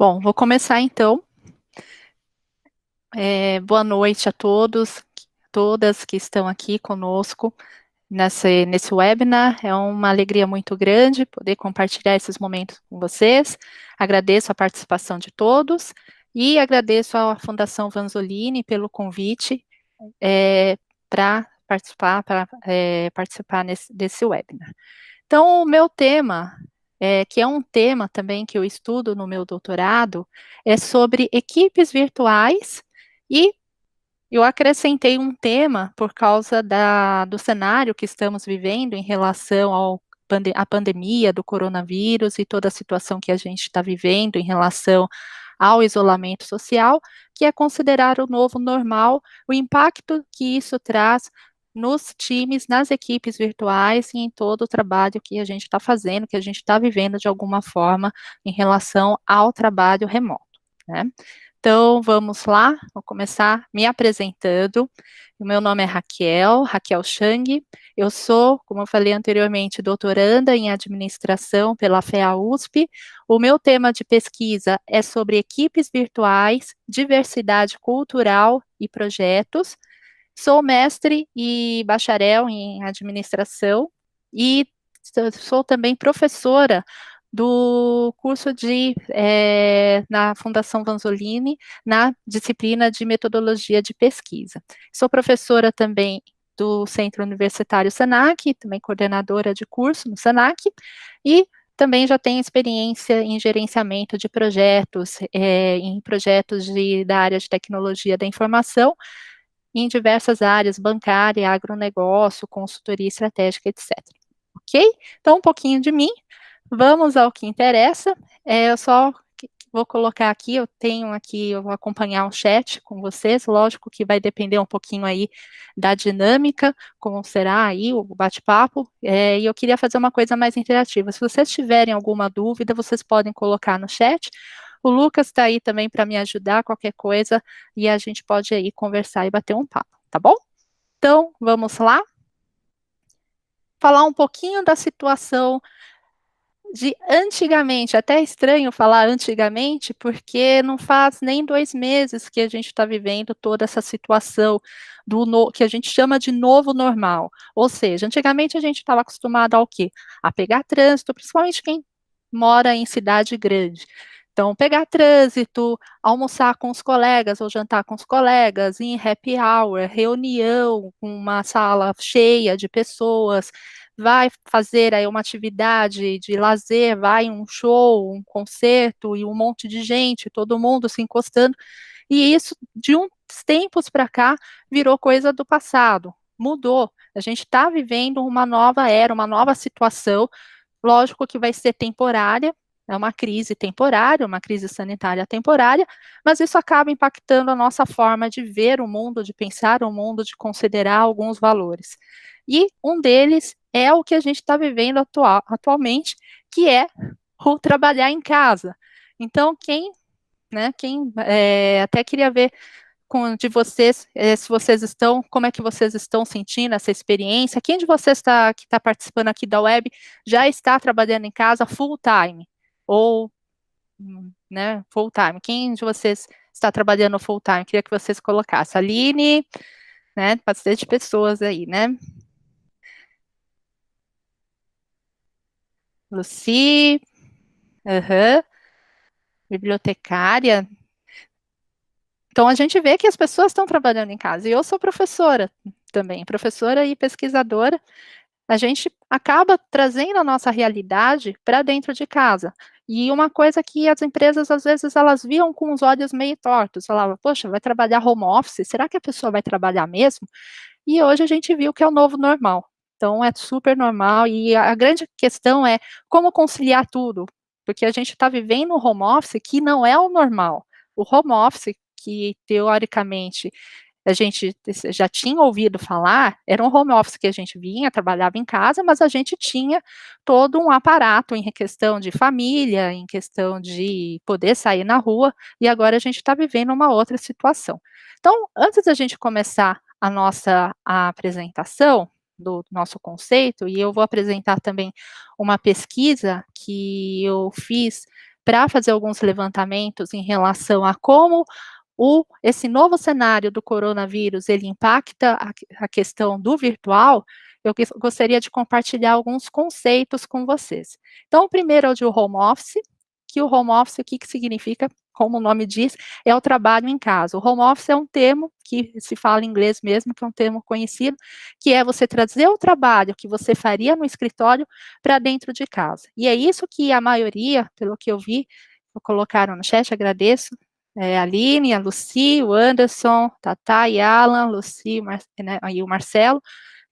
Bom, vou começar então. Boa noite a todos, todas que estão aqui conosco nesse webinar. É uma alegria muito grande poder compartilhar esses momentos com vocês. Agradeço a participação de todos e agradeço à Fundação Vanzolini pelo convite para participar desse webinar. Então, o meu tema, que é um tema também que eu estudo no meu doutorado, é sobre equipes virtuais e eu acrescentei um tema por causa do cenário que estamos vivendo em relação à pandemia do coronavírus e toda a situação que a gente está vivendo em relação ao isolamento social, que é considerar o novo normal, o impacto que isso traz nos times, nas equipes virtuais e em todo o trabalho que a gente está fazendo, que a gente está vivendo de alguma forma em relação ao trabalho remoto, né? Então, vamos lá, vou começar me apresentando. O meu nome é Raquel Chang. Eu sou, como eu falei anteriormente, doutoranda em administração pela FEA-USP. O meu tema de pesquisa é sobre equipes virtuais, diversidade cultural e projetos. Sou mestre e bacharel em administração e sou também professora do curso na Fundação Vanzolini, na disciplina de metodologia de pesquisa. Sou professora também do Centro Universitário Senac, também coordenadora de curso no Senac, e também já tenho experiência em gerenciamento de projetos, em projetos da área de tecnologia da informação, em diversas áreas, bancária, agronegócio, consultoria estratégica, etc. Ok? Então, um pouquinho de mim. Vamos ao que interessa. Eu só vou colocar aqui, eu vou acompanhar o chat com vocês, lógico que vai depender um pouquinho aí da dinâmica, como será aí o bate-papo, e eu queria fazer uma coisa mais interativa. Se vocês tiverem alguma dúvida, vocês podem colocar no chat. O Lucas está aí também para me ajudar, qualquer coisa, e a gente pode aí conversar e bater um papo, tá bom? Então, vamos lá? Falar um pouquinho da situação de antigamente, até é estranho falar antigamente, porque não faz nem 2 meses que a gente está vivendo toda essa situação que a gente chama de novo normal. Ou seja, antigamente a gente estava acostumado ao quê? A pegar trânsito, principalmente quem mora em cidade grande. Então, pegar trânsito, almoçar com os colegas ou jantar com os colegas, em happy hour, reunião com uma sala cheia de pessoas, vai fazer aí uma atividade de lazer, vai em um show, um concerto e um monte de gente, todo mundo se encostando, e isso de uns tempos para cá virou coisa do passado, mudou. A gente está vivendo uma nova era, uma nova situação, lógico que vai ser temporária, é uma crise temporária, uma crise sanitária temporária, mas isso acaba impactando a nossa forma de ver o mundo, de pensar o mundo, de considerar alguns valores. E um deles é o que a gente está vivendo atualmente, que é o trabalhar em casa. Então, até queria ver de vocês, se vocês estão, como é que vocês estão sentindo essa experiência? Quem de vocês que está participando aqui da web já está trabalhando em casa full time? Ou, né, full time? Quem de vocês está trabalhando full time? Queria que vocês colocassem. Aline, né, bastante pessoas aí, né? Lucy, aham, bibliotecária. Então, a gente vê que as pessoas estão trabalhando em casa. E eu sou professora também, professora e pesquisadora. A gente acaba trazendo a nossa realidade para dentro de casa. E uma coisa que as empresas, às vezes, elas viam com os olhos meio tortos. Falava, poxa, vai trabalhar home office? Será que a pessoa vai trabalhar mesmo? E hoje a gente viu que é o novo normal. Então, é super normal. E a grande questão é como conciliar tudo. Porque a gente está vivendo um home office que não é o normal. O home office, que teoricamente a gente já tinha ouvido falar, era um home office que a gente vinha, trabalhava em casa, mas a gente tinha todo um aparato em questão de família, em questão de poder sair na rua, e agora a gente está vivendo uma outra situação. Então, antes da gente começar a nossa apresentação do nosso conceito, e eu vou apresentar também uma pesquisa que eu fiz para fazer alguns levantamentos em relação a como esse novo cenário do coronavírus, ele impacta a questão do virtual, eu gostaria de compartilhar alguns conceitos com vocês. Então, o primeiro é o de home office, que o home office, o que que significa? Como o nome diz, é o trabalho em casa. O home office é um termo que se fala em inglês mesmo, que é um termo conhecido, que é você trazer o trabalho que você faria no escritório para dentro de casa. E é isso que a maioria, pelo que eu vi, colocaram no chat, agradeço, a Aline, a Lucy, o Anderson, Tatá e Alan, Lucy, né, e o Marcelo,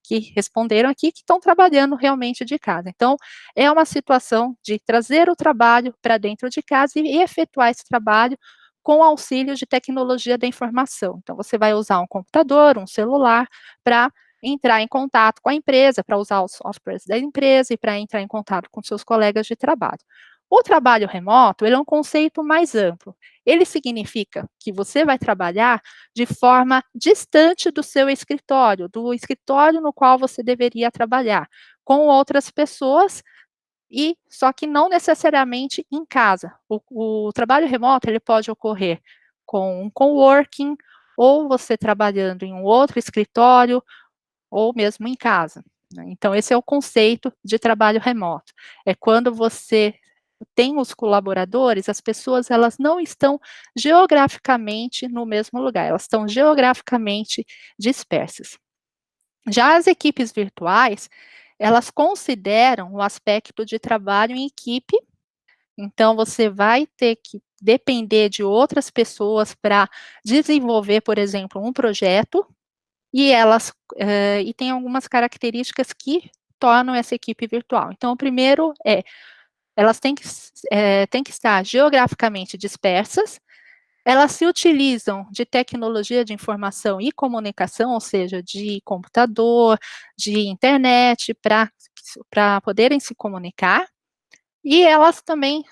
que responderam aqui, que estão trabalhando realmente de casa. Então, é uma situação de trazer o trabalho para dentro de casa e efetuar esse trabalho com auxílio de tecnologia da informação. Então, você vai usar um computador, um celular, para entrar em contato com a empresa, para usar os softwares da empresa e para entrar em contato com seus colegas de trabalho. O trabalho remoto, ele é um conceito mais amplo. Ele significa que você vai trabalhar de forma distante do seu escritório, do escritório no qual você deveria trabalhar, com outras pessoas, e só que não necessariamente em casa. O trabalho remoto, ele pode ocorrer com um coworking, ou você trabalhando em um outro escritório, ou mesmo em casa, né. Então esse é o conceito de trabalho remoto. É quando você tem os colaboradores, as pessoas, elas não estão geograficamente no mesmo lugar, elas estão geograficamente dispersas. Já as equipes virtuais, elas consideram o aspecto de trabalho em equipe, então você vai ter que depender de outras pessoas para desenvolver, por exemplo, um projeto, e e tem algumas características que tornam essa equipe virtual. Então, o primeiro é, elas têm que estar geograficamente dispersas, elas se utilizam de tecnologia de informação e comunicação, ou seja, de computador, de internet, para poderem se comunicar, e elas também,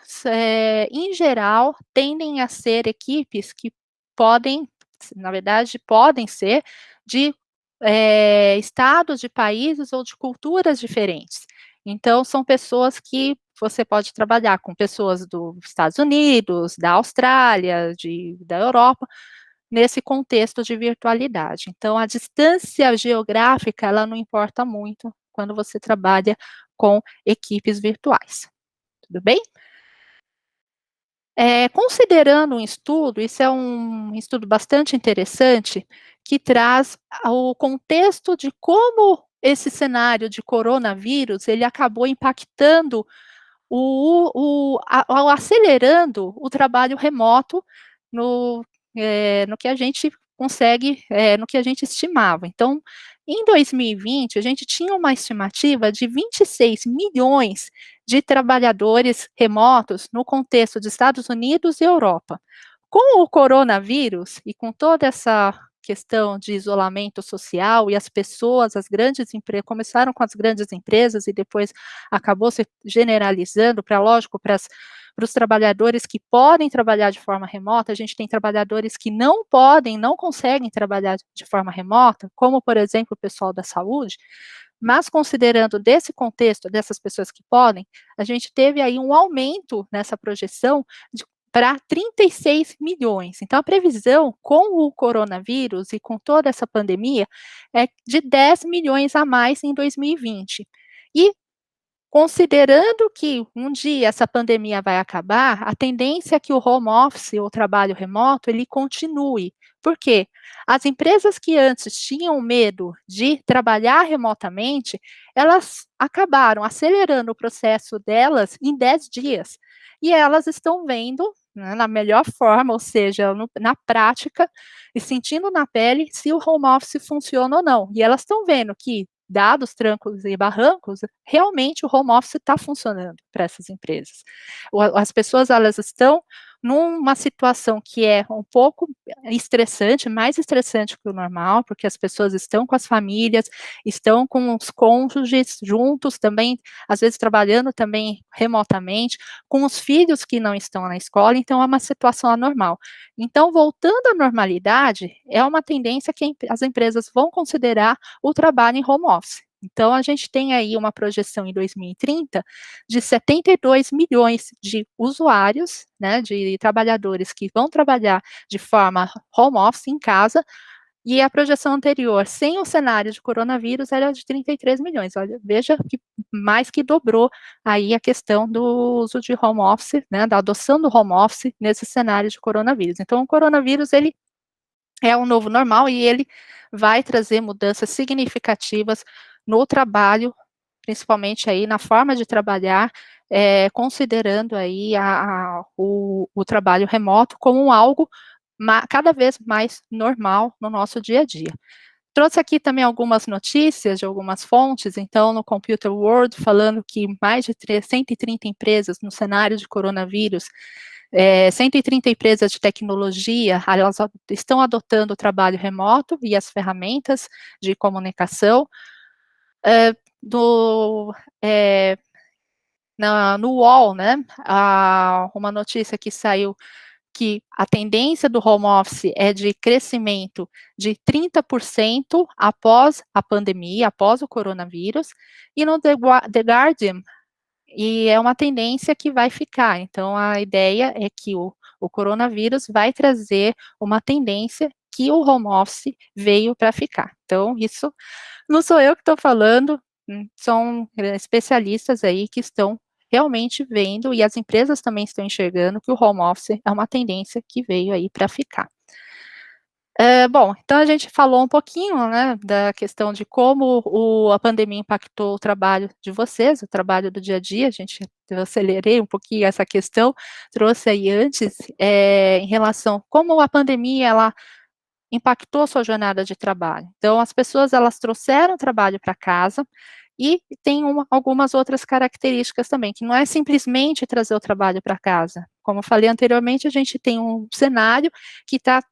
em geral, tendem a ser equipes que podem, na verdade, podem ser de estados, de países ou de culturas diferentes. Então, são pessoas que você pode trabalhar com pessoas dos Estados Unidos, da Austrália, da Europa, nesse contexto de virtualidade. Então, a distância geográfica, ela não importa muito quando você trabalha com equipes virtuais. Tudo bem? Considerando um estudo, isso é um estudo bastante interessante, que traz o contexto de como esse cenário de coronavírus, ele acabou impactando acelerando o trabalho remoto no, no que a gente consegue, no que a gente estimava. Então, em 2020, a gente tinha uma estimativa de 26 milhões de trabalhadores remotos no contexto dos Estados Unidos e Europa. Com o coronavírus e com toda essa questão de isolamento social e as pessoas, as grandes empresas, começaram com as grandes empresas e depois acabou se generalizando para, lógico, para os trabalhadores que podem trabalhar de forma remota, a gente tem trabalhadores que não podem, não conseguem trabalhar de forma remota, como, por exemplo, o pessoal da saúde, mas considerando desse contexto, dessas pessoas que podem, a gente teve aí um aumento nessa projeção para 36 milhões. Então, a previsão com o coronavírus e com toda essa pandemia é de 10 milhões a mais em 2020. E considerando que um dia essa pandemia vai acabar, a tendência é que o home office, ou trabalho remoto, ele continue. Por quê? As empresas que antes tinham medo de trabalhar remotamente, elas acabaram acelerando o processo delas em 10 dias. E elas estão vendo, né, na melhor forma, ou seja, na prática, e sentindo na pele se o home office funciona ou não. E elas estão vendo que, dados trancos e barrancos, realmente o home office está funcionando para essas empresas. As pessoas, elas estão numa situação que é um pouco estressante, mais estressante que o normal, porque as pessoas estão com as famílias, estão com os cônjuges juntos também, às vezes trabalhando também remotamente, com os filhos que não estão na escola, então é uma situação anormal. Então, voltando à normalidade, é uma tendência que as empresas vão considerar o trabalho em home office. Então, a gente tem aí uma projeção em 2030 de 72 milhões de usuários, né, de trabalhadores que vão trabalhar de forma home office em casa, e a projeção anterior, sem o cenário de coronavírus, era de 33 milhões. Olha, veja que mais que dobrou aí a questão do uso de home office, né, da adoção do home office nesse cenário de coronavírus. Então, o coronavírus, ele é o novo normal e ele vai trazer mudanças significativas no trabalho, principalmente aí na forma de trabalhar, considerando aí o trabalho remoto como algo cada vez mais normal no nosso dia a dia. Trouxe aqui também algumas notícias de algumas fontes, então, no Computer World, falando que mais de 130 empresas no cenário de coronavírus, 130 empresas de tecnologia, elas estão adotando o trabalho remoto e as ferramentas de comunicação. Do, no UOL, né, uma notícia que saiu que a tendência do home office é de crescimento de 30% após a pandemia, após o coronavírus, e no The Guardian, e é uma tendência que vai ficar. Então, a ideia é que o coronavírus vai trazer uma tendência que o home office veio para ficar. Então, isso não sou eu que estou falando, são especialistas aí que estão realmente vendo, e as empresas também estão enxergando que o home office é uma tendência que veio aí para ficar. Bom, então a gente falou um pouquinho, né, da questão de como a pandemia impactou o trabalho de vocês, o trabalho do dia a dia, eu acelerei um pouquinho essa questão, trouxe aí antes, em relação como a pandemia, ela impactou a sua jornada de trabalho. Então, as pessoas, elas trouxeram o trabalho para casa, e tem algumas outras características também, que não é simplesmente trazer o trabalho para casa. Como eu falei anteriormente, a gente tem um cenário que está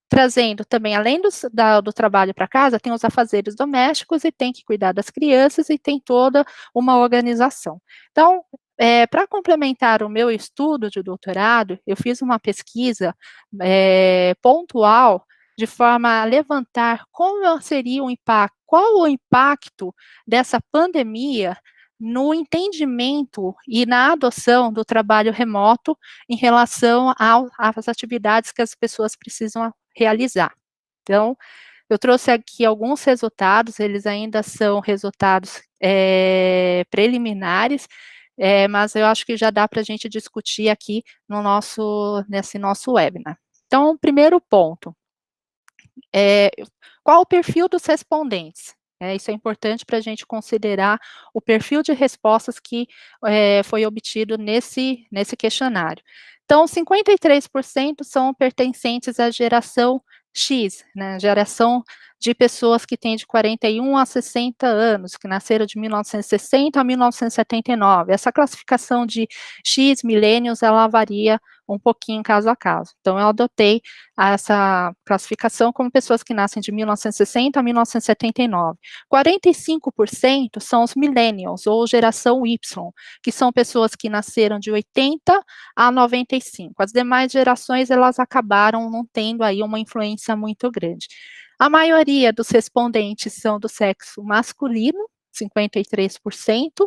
trazendo também, além do trabalho para casa, tem os afazeres domésticos e tem que cuidar das crianças e tem toda uma organização. Então, para complementar o meu estudo de doutorado, eu fiz uma pesquisa pontual de forma a levantar como seria o impacto, qual o impacto dessa pandemia no entendimento e na adoção do trabalho remoto em relação às atividades que as pessoas precisam realizar. Então, eu trouxe aqui alguns resultados, eles ainda são resultados preliminares, mas eu acho que já dá para a gente discutir aqui nesse nosso webinar. Então, o primeiro ponto, qual o perfil dos respondentes? Isso é importante para a gente considerar o perfil de respostas que foi obtido nesse questionário. Então, 53% são pertencentes à geração X, né, geração de pessoas que têm de 41 a 60 anos, que nasceram de 1960 a 1979. Essa classificação de X millennials, ela varia um pouquinho caso a caso. Então, eu adotei essa classificação como pessoas que nascem de 1960 a 1979. 45% são os millennials, ou geração Y, que são pessoas que nasceram de 80 a 95. As demais gerações, elas acabaram não tendo aí uma influência muito grande. A maioria dos respondentes são do sexo masculino, 53%.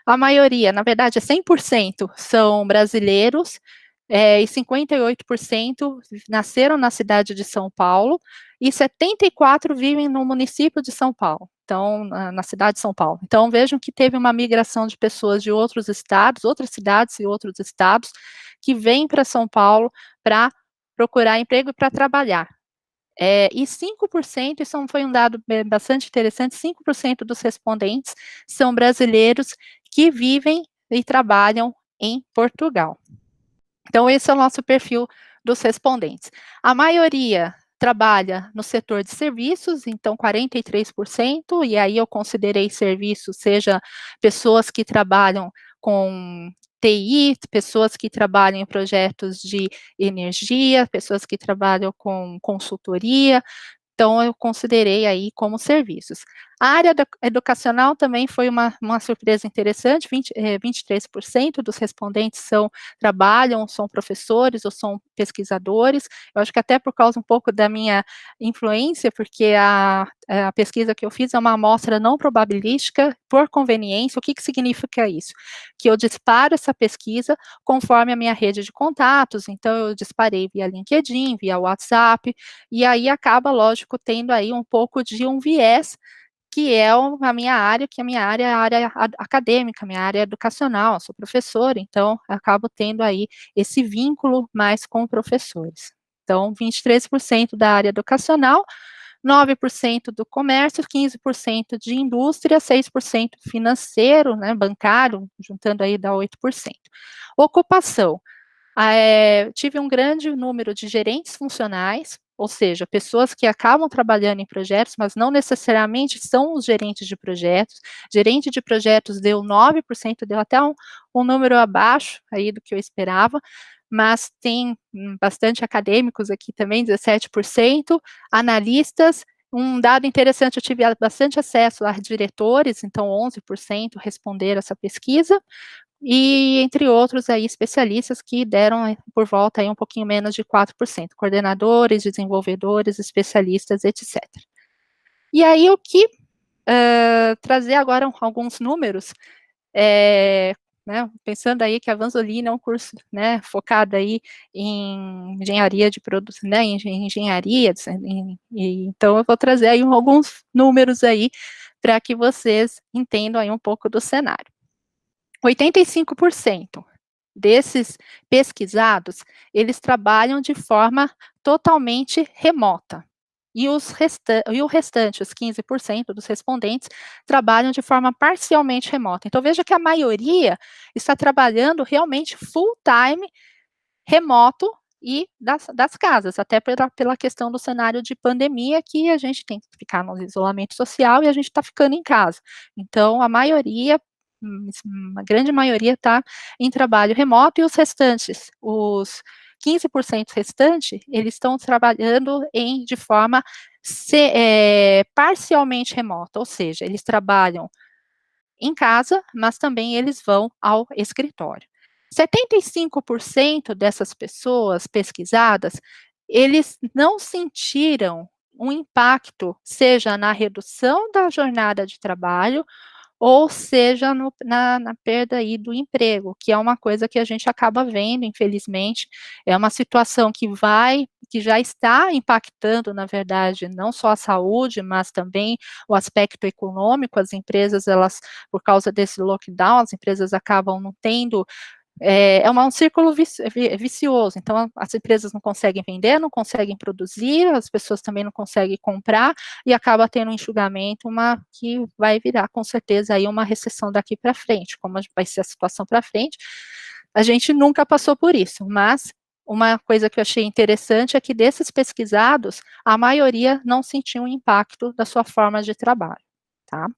A maioria, na verdade, 100% são brasileiros, e 58% nasceram na cidade de São Paulo, e 74% vivem no município de São Paulo, então, na cidade de São Paulo. Então, vejam que teve uma migração de pessoas de outros estados, outras cidades e outros estados, que vêm para São Paulo para procurar emprego e para trabalhar. E 5%, isso foi um dado bastante interessante, 5% dos respondentes são brasileiros que vivem e trabalham em Portugal. Então, esse é o nosso perfil dos respondentes. A maioria trabalha no setor de serviços, então 43%, e aí eu considerei serviços, seja pessoas que trabalham com TI, pessoas que trabalham em projetos de energia, pessoas que trabalham com consultoria, então eu considerei aí como serviços. A área educacional também foi uma surpresa interessante, 23% dos respondentes trabalham, são professores ou são pesquisadores. Eu acho que até por causa um pouco da minha influência, porque a pesquisa que eu fiz é uma amostra não probabilística por conveniência. O que significa isso? Que eu disparo essa pesquisa conforme a minha rede de contatos, então eu disparei via LinkedIn, via WhatsApp, e aí acaba, lógico, tendo aí um pouco de um viés que é a minha área, que a minha área é a área acadêmica, minha área educacional, eu sou professora, então acabo tendo aí esse vínculo mais com professores. Então, 23% da área educacional, 9% do comércio, 15% de indústria, 6% financeiro, né, bancário, juntando aí dá 8%. Ocupação. Tive um grande número de gerentes funcionais, ou seja, pessoas que acabam trabalhando em projetos, mas não necessariamente são os gerentes de projetos. Gerente de projetos deu 9%, deu até um número abaixo aí do que eu esperava, mas tem bastante acadêmicos aqui também, 17%, analistas. Um dado interessante, eu tive bastante acesso a diretores, então 11% responderam essa pesquisa, e entre outros aí especialistas que deram por volta aí um pouquinho menos de 4%, coordenadores, desenvolvedores, especialistas, etc. E aí o que trazer agora alguns números, né, pensando aí que a Vanzolini é um curso, né, focado aí em engenharia de produção, né, em engenharia, então eu vou trazer aí alguns números aí para que vocês entendam aí um pouco do cenário. 85% desses pesquisados, eles trabalham de forma totalmente remota. E o restante, os 15% dos respondentes, trabalham de forma parcialmente remota. Então, veja que a maioria está trabalhando realmente full time, remoto e das casas, até pela questão do cenário de pandemia, que a gente tem que ficar no isolamento social e a gente está ficando em casa. Então, a maioria, uma grande maioria está em trabalho remoto, e os restantes, os 15% restante, eles estão trabalhando de forma parcialmente remota, ou seja, eles trabalham em casa, mas também eles vão ao escritório. 75% dessas pessoas pesquisadas, eles não sentiram um impacto, seja na redução da jornada de trabalho, ou seja na perda aí do emprego, que é uma coisa que a gente acaba vendo, infelizmente, é uma situação que já está impactando, na verdade, não só a saúde, mas também o aspecto econômico. As empresas, elas, por causa desse lockdown, as empresas acabam não tendo, um círculo vicioso. Então, as empresas não conseguem vender, não conseguem produzir, as pessoas também não conseguem comprar, e acaba tendo um enxugamento, que vai virar, com certeza, aí uma recessão daqui para frente. Como vai ser a situação para frente, a gente nunca passou por isso, mas uma coisa que eu achei interessante é que desses pesquisados, a maioria não sentiu um impacto da sua forma de trabalho, tá?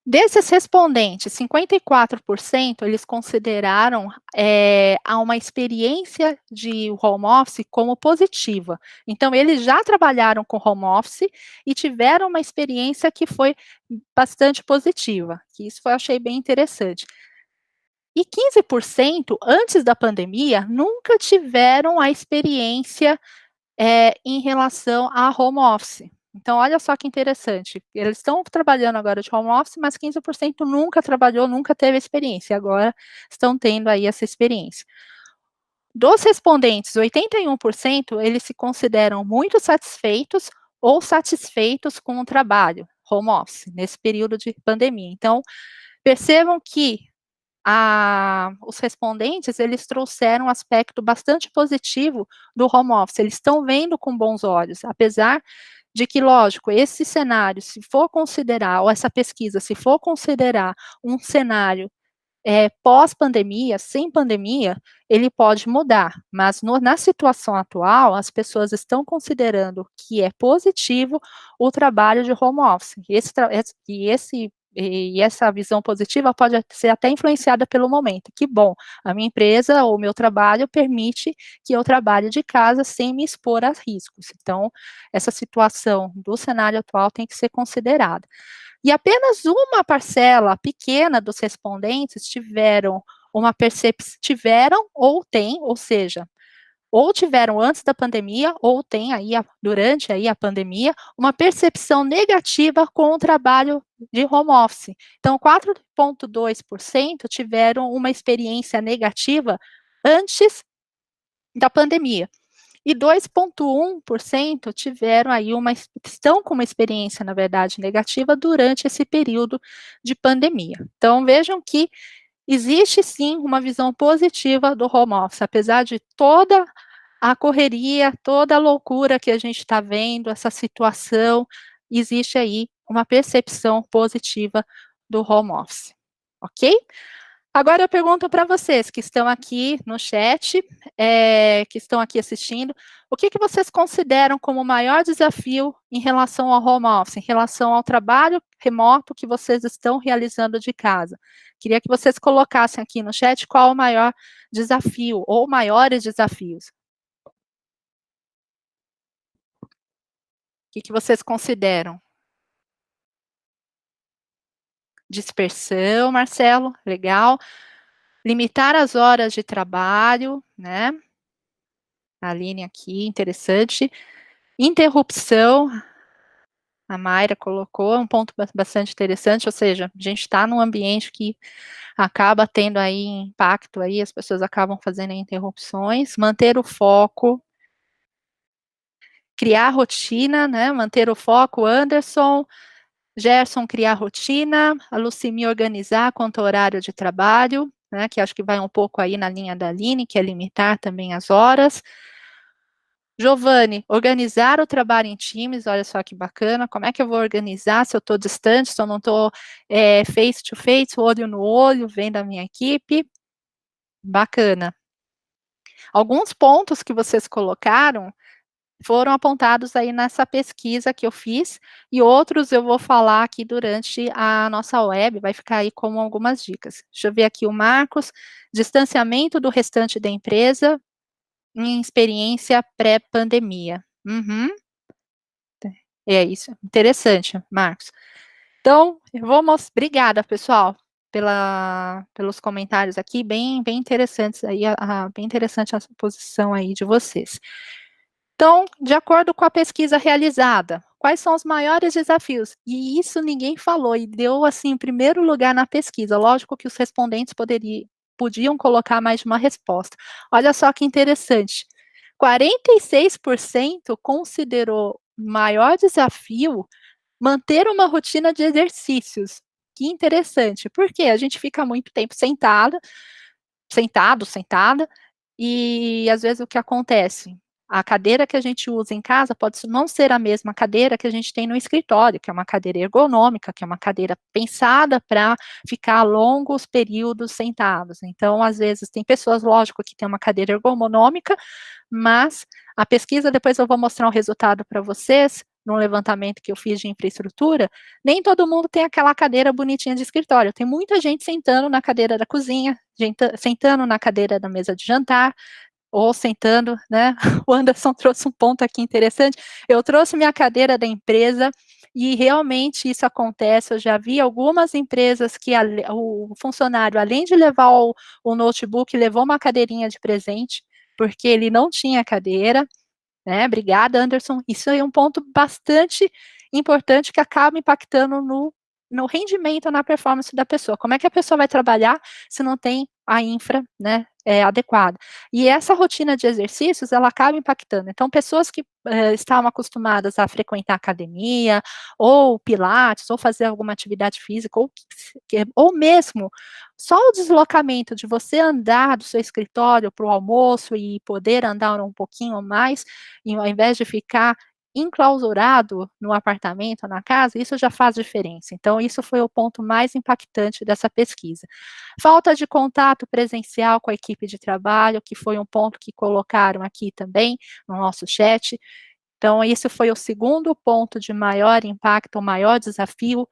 Desses respondentes, 54% eles consideraram uma experiência de home office como positiva. Então, eles já trabalharam com home office e tiveram uma experiência que foi bastante positiva, que isso eu achei bem interessante. E 15%, antes da pandemia, nunca tiveram a experiência em relação a home office. Então, olha só que interessante, eles estão trabalhando agora de home office, mas 15% nunca trabalhou, nunca teve experiência, agora estão tendo aí essa experiência. Dos respondentes, 81%, eles se consideram muito satisfeitos ou satisfeitos com o trabalho home office, nesse período de pandemia. Então, percebam que os respondentes, eles trouxeram um aspecto bastante positivo do home office, eles estão vendo com bons olhos, apesar de que, lógico, esse cenário, se for considerar, ou essa pesquisa, se for considerar um cenário pós-pandemia, sem pandemia, ele pode mudar, mas na situação atual, as pessoas estão considerando que é positivo o trabalho de home office, e esse e essa visão positiva pode ser até influenciada pelo momento. Que bom, a minha empresa ou o meu trabalho permite que eu trabalhe de casa sem me expor a riscos. Então, essa situação do cenário atual tem que ser considerada. E apenas uma parcela pequena dos respondentes tiveram ou têm, ou seja, ou tiveram antes da pandemia, ou têm aí durante aí a pandemia, uma percepção negativa com o trabalho de home office. Então, 4,2% tiveram uma experiência negativa antes da pandemia. E 2,1% tiveram aí estão com uma experiência, na verdade, negativa durante esse período de pandemia. Então, vejam que existe sim uma visão positiva do home office, apesar de toda a correria, toda a loucura que a gente está vendo, essa situação, existe aí uma percepção positiva do home office, ok? Agora eu pergunto para vocês que estão aqui no chat, que estão aqui assistindo, o que vocês consideram como o maior desafio em relação ao home office, em relação ao trabalho remoto que vocês estão realizando de casa? Queria que vocês colocassem aqui no chat qual o maior desafio ou maiores desafios. O que vocês consideram? Dispersão, Marcelo, legal. Limitar as horas de trabalho, né? A Aline aqui, interessante. Interrupção, a Mayra colocou, um ponto bastante interessante, ou seja, a gente está num ambiente que acaba tendo aí impacto aí, as pessoas acabam fazendo interrupções, manter o foco, criar rotina, né, manter o foco, Anderson, Gerson criar rotina, a Lucimi organizar quanto ao horário de trabalho, né, que acho que vai um pouco aí na linha da Aline, que é limitar também as horas. Giovanni, organizar o trabalho em times, olha só que bacana, como é que eu vou organizar se eu estou distante, se eu não estou face to face, olho no olho, vendo a minha equipe, bacana. Alguns pontos que vocês colocaram foram apontados aí nessa pesquisa que eu fiz, e outros eu vou falar aqui durante a nossa web, vai ficar aí como algumas dicas. Deixa eu ver aqui o Marcos, distanciamento do restante da empresa em experiência pré-pandemia. Uhum. É isso, interessante, Marcos. Então, obrigada, pessoal, pelos comentários aqui, bem interessantes aí, bem interessante a posição aí de vocês. Então, de acordo com a pesquisa realizada, quais são os maiores desafios? E isso ninguém falou, e deu, assim, em primeiro lugar na pesquisa. Lógico que os respondentes podiam colocar mais de uma resposta. Olha só que interessante, 46% considerou maior desafio manter uma rotina de exercícios. Que interessante, porque a gente fica muito tempo sentada, e às vezes o que acontece? A cadeira que a gente usa em casa pode não ser a mesma cadeira que a gente tem no escritório, que é uma cadeira ergonômica, que é uma cadeira pensada para ficar longos períodos sentados. Então, às vezes, tem pessoas, lógico, que tem uma cadeira ergonômica, mas a pesquisa, depois eu vou mostrar um resultado para vocês, num levantamento que eu fiz de infraestrutura, nem todo mundo tem aquela cadeira bonitinha de escritório. Tem muita gente sentando na cadeira da cozinha, sentando na cadeira da mesa de jantar, ou sentando, né? O Anderson trouxe um ponto aqui interessante. Eu trouxe minha cadeira da empresa e realmente isso acontece. Eu já vi algumas empresas que o funcionário, além de levar o notebook, levou uma cadeirinha de presente, porque ele não tinha cadeira, né? Obrigada, Anderson. Isso é um ponto bastante importante que acaba impactando no rendimento, na performance da pessoa. Como é que a pessoa vai trabalhar se não tem a infra, né, adequada? E essa rotina de exercícios, ela acaba impactando. Então, pessoas que estavam acostumadas a frequentar academia, ou pilates, ou fazer alguma atividade física, ou mesmo só o deslocamento de você andar do seu escritório para o almoço e poder andar um pouquinho mais, e ao invés de ficar enclausurado no apartamento, na casa, isso já faz diferença. Então, isso foi o ponto mais impactante dessa pesquisa. Falta de contato presencial com a equipe de trabalho, que foi um ponto que colocaram aqui também no nosso chat. Então, esse foi o segundo ponto de maior impacto, o maior desafio,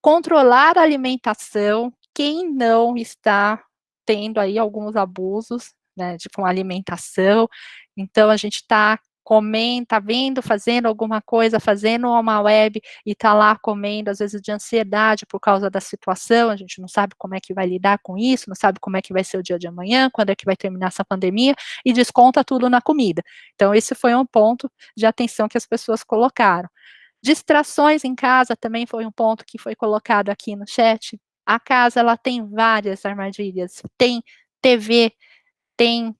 controlar a alimentação, quem não está tendo aí alguns abusos, né, com alimentação, então a gente está comendo, está vendo, fazendo alguma coisa, fazendo uma web e está lá comendo, às vezes de ansiedade por causa da situação, a gente não sabe como é que vai lidar com isso, não sabe como é que vai ser o dia de amanhã, quando é que vai terminar essa pandemia, e desconta tudo na comida. Então esse foi um ponto de atenção que as pessoas colocaram. Distrações em casa também foi um ponto que foi colocado aqui no chat. A casa, ela tem várias armadilhas, tem TV, tem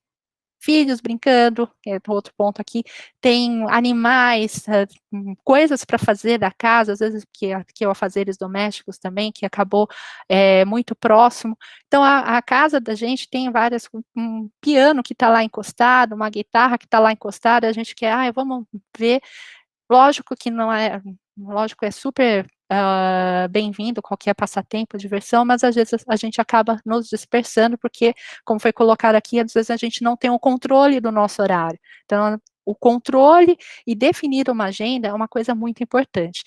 filhos brincando, que é outro ponto aqui, tem animais, coisas para fazer da casa, às vezes que é afazeres domésticos também, que acabou muito próximo. Então, a casa da gente tem várias, um piano que está lá encostado, uma guitarra que está lá encostada, a gente quer, vamos ver. Lógico que não é, lógico, é super bem-vindo qualquer passatempo, diversão, mas às vezes a gente acaba nos dispersando, porque, como foi colocado aqui, às vezes a gente não tem o controle do nosso horário. Então, o controle e definir uma agenda é uma coisa muito importante.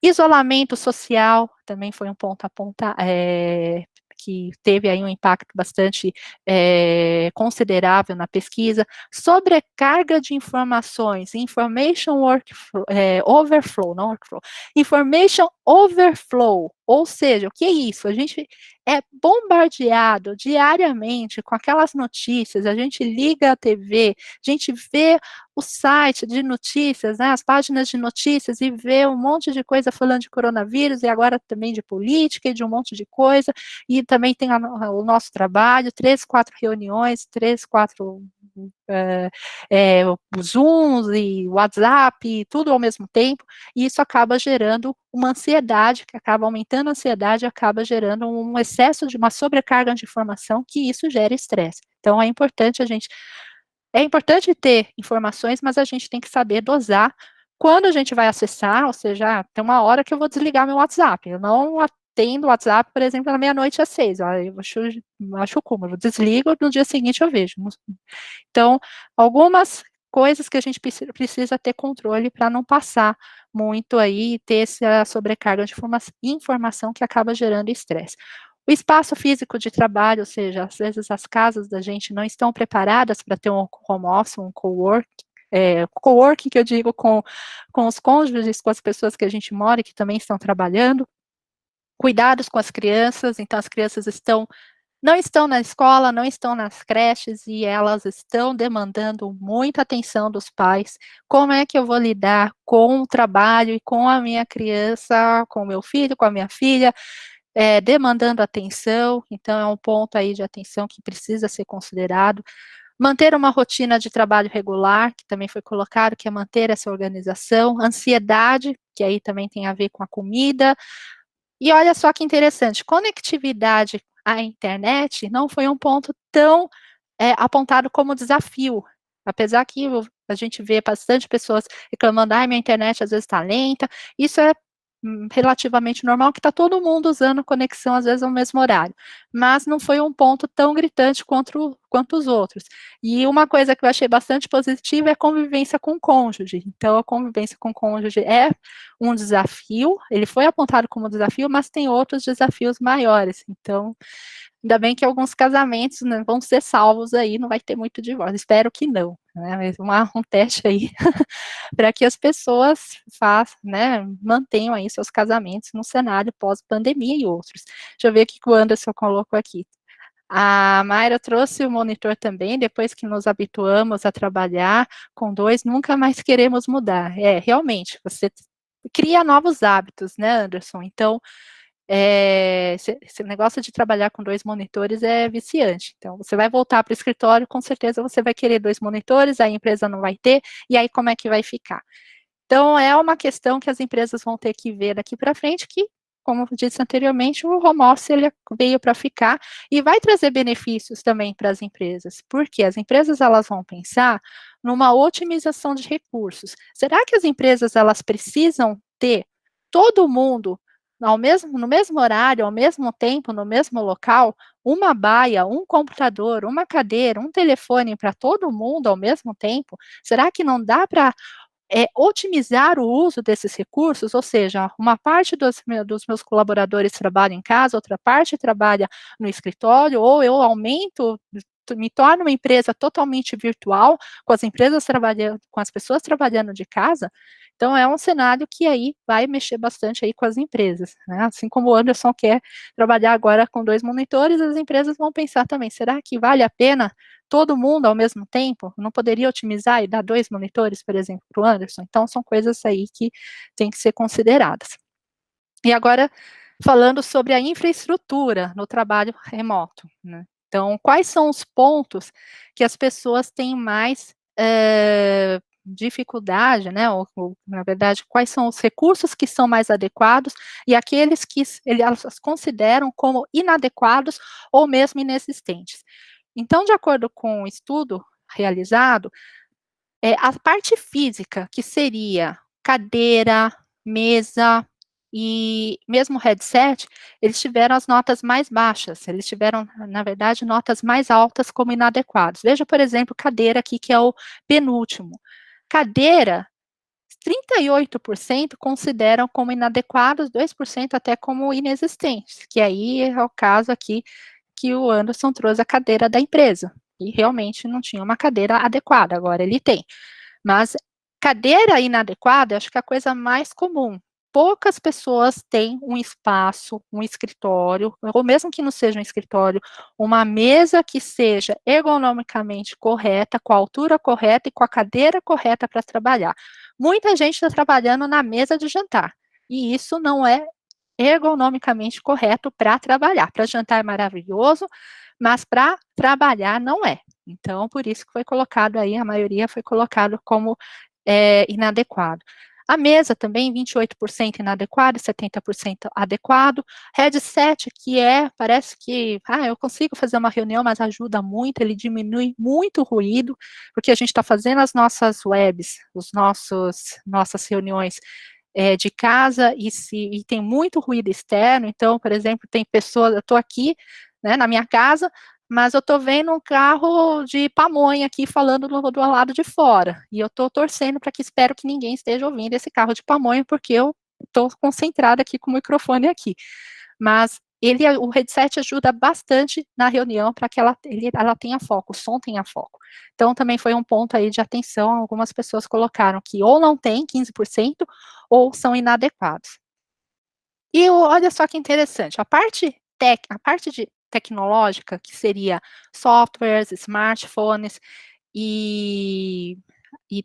Isolamento social também foi um ponto a apontar, que teve aí um impacto bastante considerável na pesquisa. Sobrecarga de informações, overflow, não workflow, information overflow, ou seja, o que é isso? A gente é bombardeado diariamente com aquelas notícias, a gente liga a TV, a gente vê o site de notícias, né, as páginas de notícias, e vê um monte de coisa falando de coronavírus, e agora também de política e de um monte de coisa, e também tem o nosso trabalho, 3, 4 reuniões, 3, 4 Zooms e WhatsApp, tudo ao mesmo tempo, e isso acaba gerando uma ansiedade, que acaba aumentando a ansiedade, acaba gerando um excesso de uma sobrecarga de informação, que isso gera estresse. Então, é importante ter informações, mas a gente tem que saber dosar quando a gente vai acessar, ou seja, tem uma hora que eu vou desligar meu WhatsApp, eu não atendo o WhatsApp, por exemplo, na meia-noite às 6, eu acho o cúmulo, eu desligo, no dia seguinte eu vejo. Então, algumas coisas que a gente precisa ter controle para não passar muito aí, ter essa sobrecarga de informação que acaba gerando estresse. O espaço físico de trabalho, ou seja, às vezes as casas da gente não estão preparadas para ter um home office, um coworking que eu digo com os cônjuges, com as pessoas que a gente mora e que também estão trabalhando. Cuidados com as crianças, então as crianças não estão na escola, não estão nas creches, e elas estão demandando muita atenção dos pais. Como é que eu vou lidar com o trabalho e com a minha criança, com o meu filho, com a minha filha, demandando atenção? Então é um ponto aí de atenção que precisa ser considerado. Manter uma rotina de trabalho regular, que também foi colocado, que é manter essa organização. Ansiedade, que aí também tem a ver com a comida. E olha só que interessante, conectividade à internet não foi um ponto tão apontado como desafio, apesar que a gente vê bastante pessoas reclamando, minha internet às vezes está lenta, isso é relativamente normal, que está todo mundo usando conexão, às vezes, ao mesmo horário, mas não foi um ponto tão gritante quanto os outros. E uma coisa que eu achei bastante positiva é a convivência com o cônjuge. Então, a convivência com o cônjuge é um desafio, ele foi apontado como desafio, mas tem outros desafios maiores. Então, ainda bem que alguns casamentos, né, vão ser salvos aí, não vai ter muito divórcio, espero que não, né, mas um teste aí para que as pessoas façam, né, mantenham aí seus casamentos no cenário pós-pandemia e outros. Deixa eu ver o que o Anderson colocou aqui. A Mayra trouxe o monitor também, depois que nos habituamos a trabalhar com dois, nunca mais queremos mudar. Realmente, você cria novos hábitos, né, Anderson? Então, esse negócio de trabalhar com dois monitores é viciante. Então, você vai voltar para o escritório, com certeza você vai querer dois monitores, a empresa não vai ter, e aí como é que vai ficar? Então, é uma questão que as empresas vão ter que ver daqui para frente, que, como eu disse anteriormente, o home office ele veio para ficar e vai trazer benefícios também para as empresas, porque as empresas elas vão pensar numa otimização de recursos. Será que as empresas elas precisam ter todo mundo no mesmo horário, ao mesmo tempo, no mesmo local, uma baia, um computador, uma cadeira, um telefone para todo mundo ao mesmo tempo? Será que não dá para otimizar o uso desses recursos, ou seja, uma parte dos meus colaboradores trabalha em casa, outra parte trabalha no escritório, ou eu aumento, me torno uma empresa totalmente virtual, com as empresas trabalhando, com as pessoas trabalhando de casa. Então é um cenário que aí vai mexer bastante aí com as empresas, né? Assim como o Anderson quer trabalhar agora com 2 monitores, as empresas vão pensar também, será que vale a pena todo mundo ao mesmo tempo? Não poderia otimizar e dar 2 monitores, por exemplo, para o Anderson? Então são coisas aí que têm que ser consideradas. E agora, falando sobre a infraestrutura no trabalho remoto, né? Então, quais são os pontos que as pessoas têm mais dificuldade, né? Ou, na verdade, quais são os recursos que são mais adequados e aqueles que elas consideram como inadequados ou mesmo inexistentes. Então, de acordo com o estudo realizado, a parte física, que seria cadeira, mesa e mesmo headset, eles tiveram as notas mais baixas, eles tiveram, na verdade, notas mais altas como inadequados. Veja, por exemplo, cadeira aqui, que é o penúltimo. Cadeira, 38% consideram como inadequados, 2% até como inexistentes, que aí é o caso aqui que o Anderson trouxe a cadeira da empresa, e realmente não tinha uma cadeira adequada, agora ele tem. Mas cadeira inadequada, acho que é a coisa mais comum. Poucas pessoas têm um espaço, um escritório, ou mesmo que não seja um escritório, uma mesa que seja ergonomicamente correta, com a altura correta e com a cadeira correta para trabalhar. Muita gente está trabalhando na mesa de jantar, e isso não é ergonomicamente correto para trabalhar. Para jantar é maravilhoso, mas para trabalhar não é. Então, por isso que foi colocado aí, a maioria foi colocado como inadequado. A mesa também, 28% inadequado, 70% adequado. Headset, que parece que, eu consigo fazer uma reunião, mas ajuda muito, ele diminui muito o ruído, porque a gente está fazendo as nossas webs, nossas reuniões de casa e tem muito ruído externo. Então, por exemplo, tem pessoas, eu estou aqui, né, na minha casa, mas eu estou vendo um carro de pamonha aqui falando do lado de fora, e eu estou torcendo para que espero que ninguém esteja ouvindo esse carro de pamonha, porque eu estou concentrada aqui com o microfone aqui. Mas o headset ajuda bastante na reunião para que ela tenha foco, o som tenha foco. Então, também foi um ponto aí de atenção, algumas pessoas colocaram que ou não tem, 15%, ou são inadequados. E olha só que interessante, a parte de tecnológica, que seria softwares, smartphones e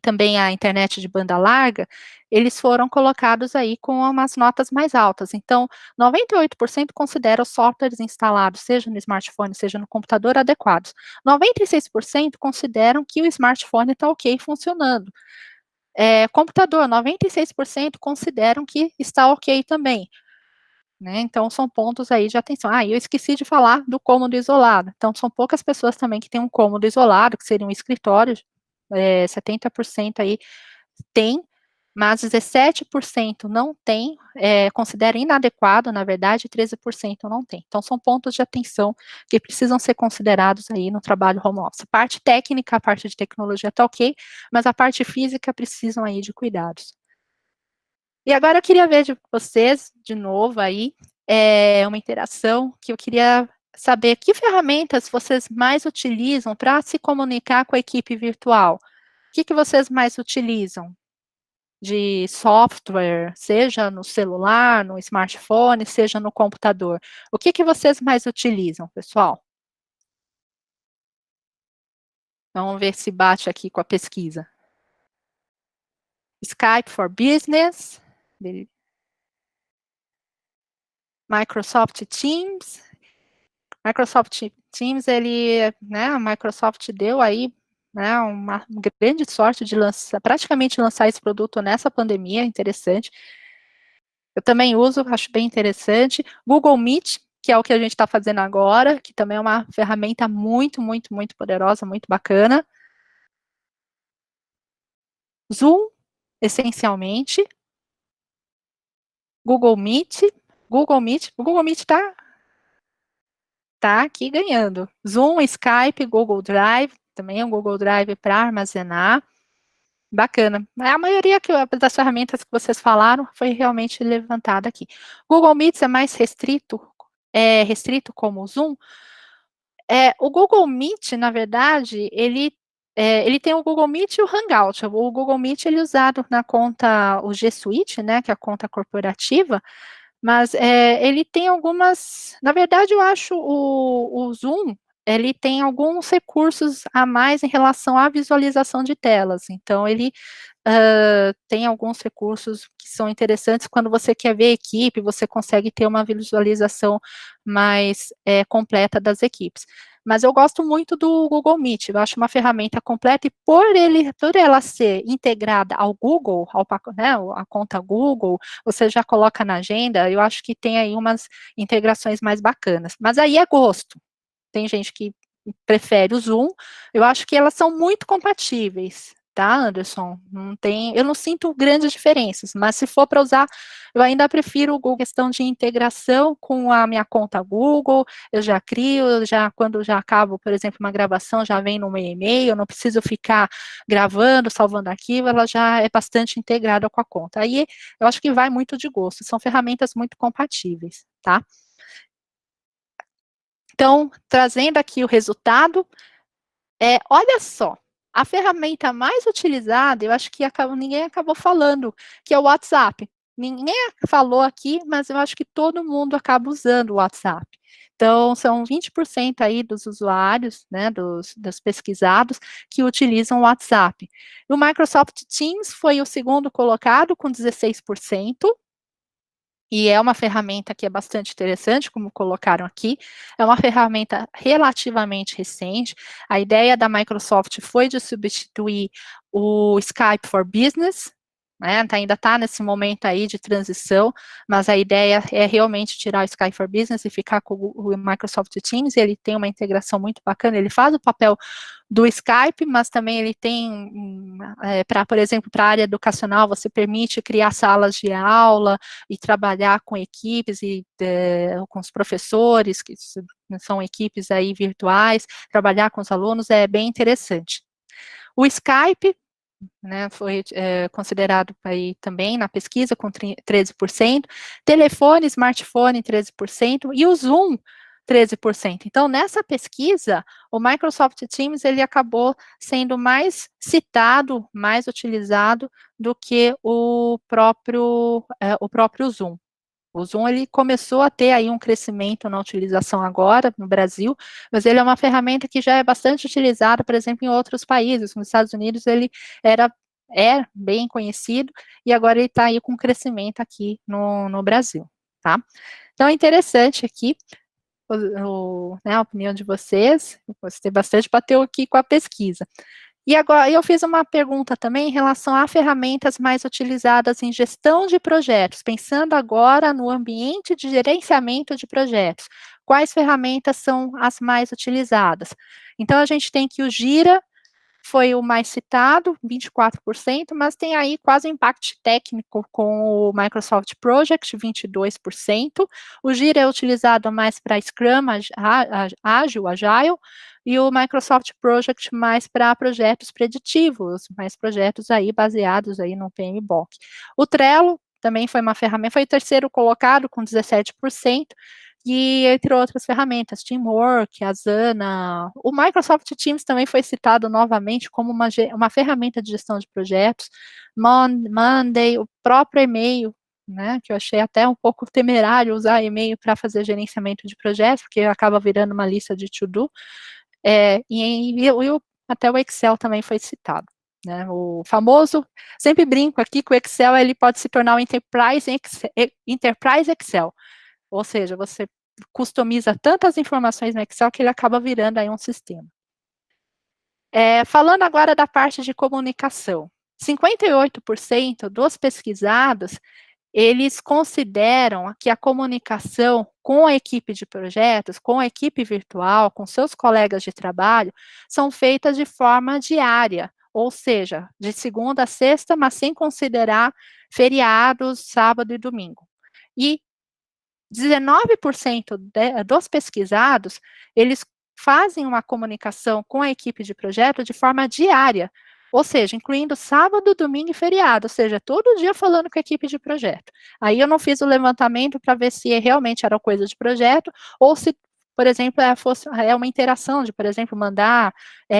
também a internet de banda larga, eles foram colocados aí com umas notas mais altas. Então, 98% considera os softwares instalados, seja no smartphone, seja no computador, adequados. 96% consideram que o smartphone está ok funcionando. Computador, 96% consideram que está ok também. Né? Então, são pontos aí de atenção. E eu esqueci de falar do cômodo isolado. Então, são poucas pessoas também que têm um cômodo isolado, que seria um escritório, 70% aí tem, mas 17% não tem, considera inadequado, na verdade, 13% não tem. Então, são pontos de atenção que precisam ser considerados aí no trabalho home office. A parte técnica, a parte de tecnologia está ok, mas a parte física precisam aí de cuidados. E agora eu queria ver de vocês, de novo aí, uma interação que eu queria saber que ferramentas vocês mais utilizam para se comunicar com a equipe virtual. O que vocês mais utilizam de software, seja no celular, no smartphone, seja no computador? O que vocês mais utilizam, pessoal? Vamos ver se bate aqui com a pesquisa. Skype for Business, Microsoft Teams. Microsoft Teams, a Microsoft deu aí, né, uma grande sorte de praticamente lançar esse produto nessa pandemia, interessante. Eu também uso, acho bem interessante. Google Meet, que é o que a gente está fazendo agora, que também é uma ferramenta muito, muito, muito poderosa, muito bacana. Zoom, essencialmente. Google Meet. Google Meet tá aqui ganhando. Zoom, Skype, Google Drive, também é um Google Drive para armazenar. Bacana. A maioria das ferramentas que vocês falaram foi realmente levantada aqui. Google Meets é mais restrito como o Zoom. O Google Meet, na verdade, ele tem o Google Meet e o Hangout. O Google Meet ele é usado na conta, o G Suite, né, que é a conta corporativa, mas ele tem algumas. Na verdade, eu acho o Zoom ele tem alguns recursos a mais em relação à visualização de telas. Então, ele tem alguns recursos que são interessantes quando você quer ver a equipe, você consegue ter uma visualização mais completa das equipes. Mas eu gosto muito do Google Meet, eu acho uma ferramenta completa e por ela ser integrada ao Google, né, a conta Google, você já coloca na agenda, eu acho que tem aí umas integrações mais bacanas. Mas aí é gosto. Tem gente que prefere o Zoom, eu acho que elas são muito compatíveis, tá, Anderson? Eu não sinto grandes diferenças, mas se for para usar, eu ainda prefiro o Google, questão de integração com a minha conta Google, eu já crio, quando já acabo, por exemplo, uma gravação, já vem no meu e-mail, eu não preciso ficar gravando, salvando arquivo, ela já é bastante integrada com a conta. Aí, eu acho que vai muito de gosto, são ferramentas muito compatíveis, tá? Então, trazendo aqui o resultado, olha só, a ferramenta mais utilizada, eu acho que ninguém acabou falando, que é o WhatsApp. Ninguém falou aqui, mas eu acho que todo mundo acaba usando o WhatsApp. Então, são 20% aí dos usuários, né, dos pesquisados, que utilizam o WhatsApp. O Microsoft Teams foi o segundo colocado, com 16%. E é uma ferramenta que é bastante interessante, como colocaram aqui, é uma ferramenta relativamente recente. A ideia da Microsoft foi de substituir o Skype for Business, né, ainda está nesse momento aí de transição, mas a ideia é realmente tirar o Skype for Business e ficar com o Microsoft Teams, e ele tem uma integração muito bacana, ele faz o papel do Skype, mas também ele tem, por exemplo, para a área educacional, você permite criar salas de aula e trabalhar com equipes e com os professores, que são equipes aí virtuais, trabalhar com os alunos é bem interessante. O Skype, né, foi considerado aí também na pesquisa com 13%, telefone, smartphone 13%, e o Zoom 13%. Então, nessa pesquisa, o Microsoft Teams ele acabou sendo mais citado, mais utilizado do que o próprio Zoom. O Zoom ele começou a ter aí um crescimento na utilização agora no Brasil, mas ele é uma ferramenta que já é bastante utilizada, por exemplo, em outros países. Nos Estados Unidos ele é bem conhecido e agora ele está aí com crescimento aqui no Brasil, tá? Então é interessante aqui né, a opinião de vocês. Eu gostei bastante, bateu aqui com a pesquisa. E agora, eu fiz uma pergunta também em relação a ferramentas mais utilizadas em gestão de projetos, pensando agora no ambiente de gerenciamento de projetos. Quais ferramentas são as mais utilizadas? Então, a gente tem que o Gira foi o mais citado, 24%, mas tem aí quase um impacto técnico com o Microsoft Project, 22%. O Gira é utilizado mais para Scrum, Ágil, Agile, e o Microsoft Project mais para projetos preditivos, mais projetos aí baseados aí no PMBOK. O Trello também foi uma ferramenta, foi o terceiro colocado com 17%, e entre outras ferramentas, Teamwork, Asana, o Microsoft Teams também foi citado novamente como uma ferramenta de gestão de projetos, Monday, o próprio e-mail, né, que eu achei até um pouco temerário usar e-mail para fazer gerenciamento de projetos, porque acaba virando uma lista de to-do, até o Excel também foi citado. Né, o famoso, sempre brinco aqui que o Excel ele pode se tornar um Enterprise Excel, ou seja, você customiza tantas informações no Excel que ele acaba virando aí um sistema. Falando agora da parte de comunicação, 58% dos pesquisados, eles consideram que a comunicação com a equipe de projetos, com a equipe virtual, com seus colegas de trabalho, são feitas de forma diária, ou seja, de segunda a sexta, mas sem considerar feriados, sábado e domingo. E 19% dos pesquisados, eles fazem uma comunicação com a equipe de projeto de forma diária, ou seja, incluindo sábado, domingo e feriado, ou seja, todo dia falando com a equipe de projeto. Aí eu não fiz o levantamento para ver se realmente era coisa de projeto ou se, por exemplo, fosse uma interação de, por exemplo, mandar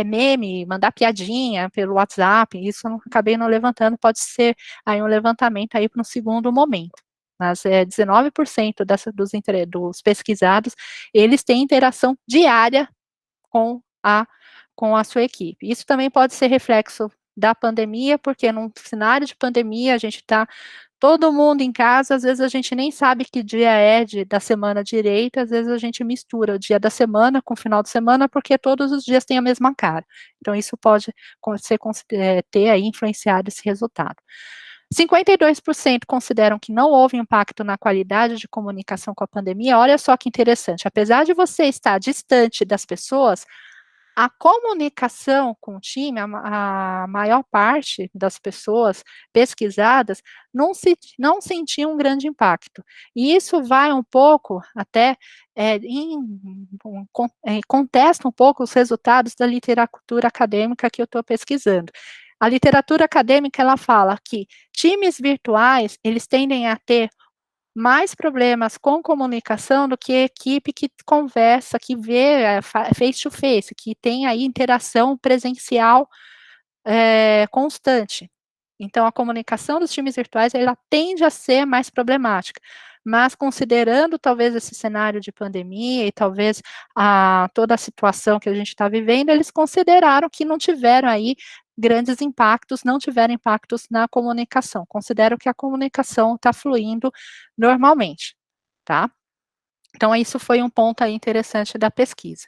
meme, mandar piadinha pelo WhatsApp, isso eu não, acabei não levantando, pode ser aí um levantamento aí para um segundo momento. Mas 19% dos pesquisados, eles têm interação diária com a com a sua equipe. Isso também pode ser reflexo da pandemia, porque num cenário de pandemia a gente está todo mundo em casa, às vezes a gente nem sabe que dia é da semana direita, às vezes a gente mistura o dia da semana com o final de semana, porque todos os dias têm a mesma cara. Então isso pode ter aí influenciado esse resultado. 52% consideram que não houve impacto na qualidade de comunicação com a pandemia. Olha só que interessante, apesar de você estar distante das pessoas, a comunicação com o time, a maior parte das pessoas pesquisadas não sentiu um grande impacto. E isso vai um pouco até contesta um pouco os resultados da literatura acadêmica que eu estou pesquisando. A literatura acadêmica ela fala que times virtuais eles tendem a ter mais problemas com comunicação do que a equipe que conversa, que vê face to face, que tem aí interação presencial constante. Então, a comunicação dos times virtuais, ela tende a ser mais problemática, mas considerando talvez esse cenário de pandemia e talvez toda a situação que a gente está vivendo, eles consideraram que não tiveram aí grandes impactos, não tiveram impactos na comunicação, considero que a comunicação está fluindo normalmente, tá? Então, isso foi um ponto aí interessante da pesquisa.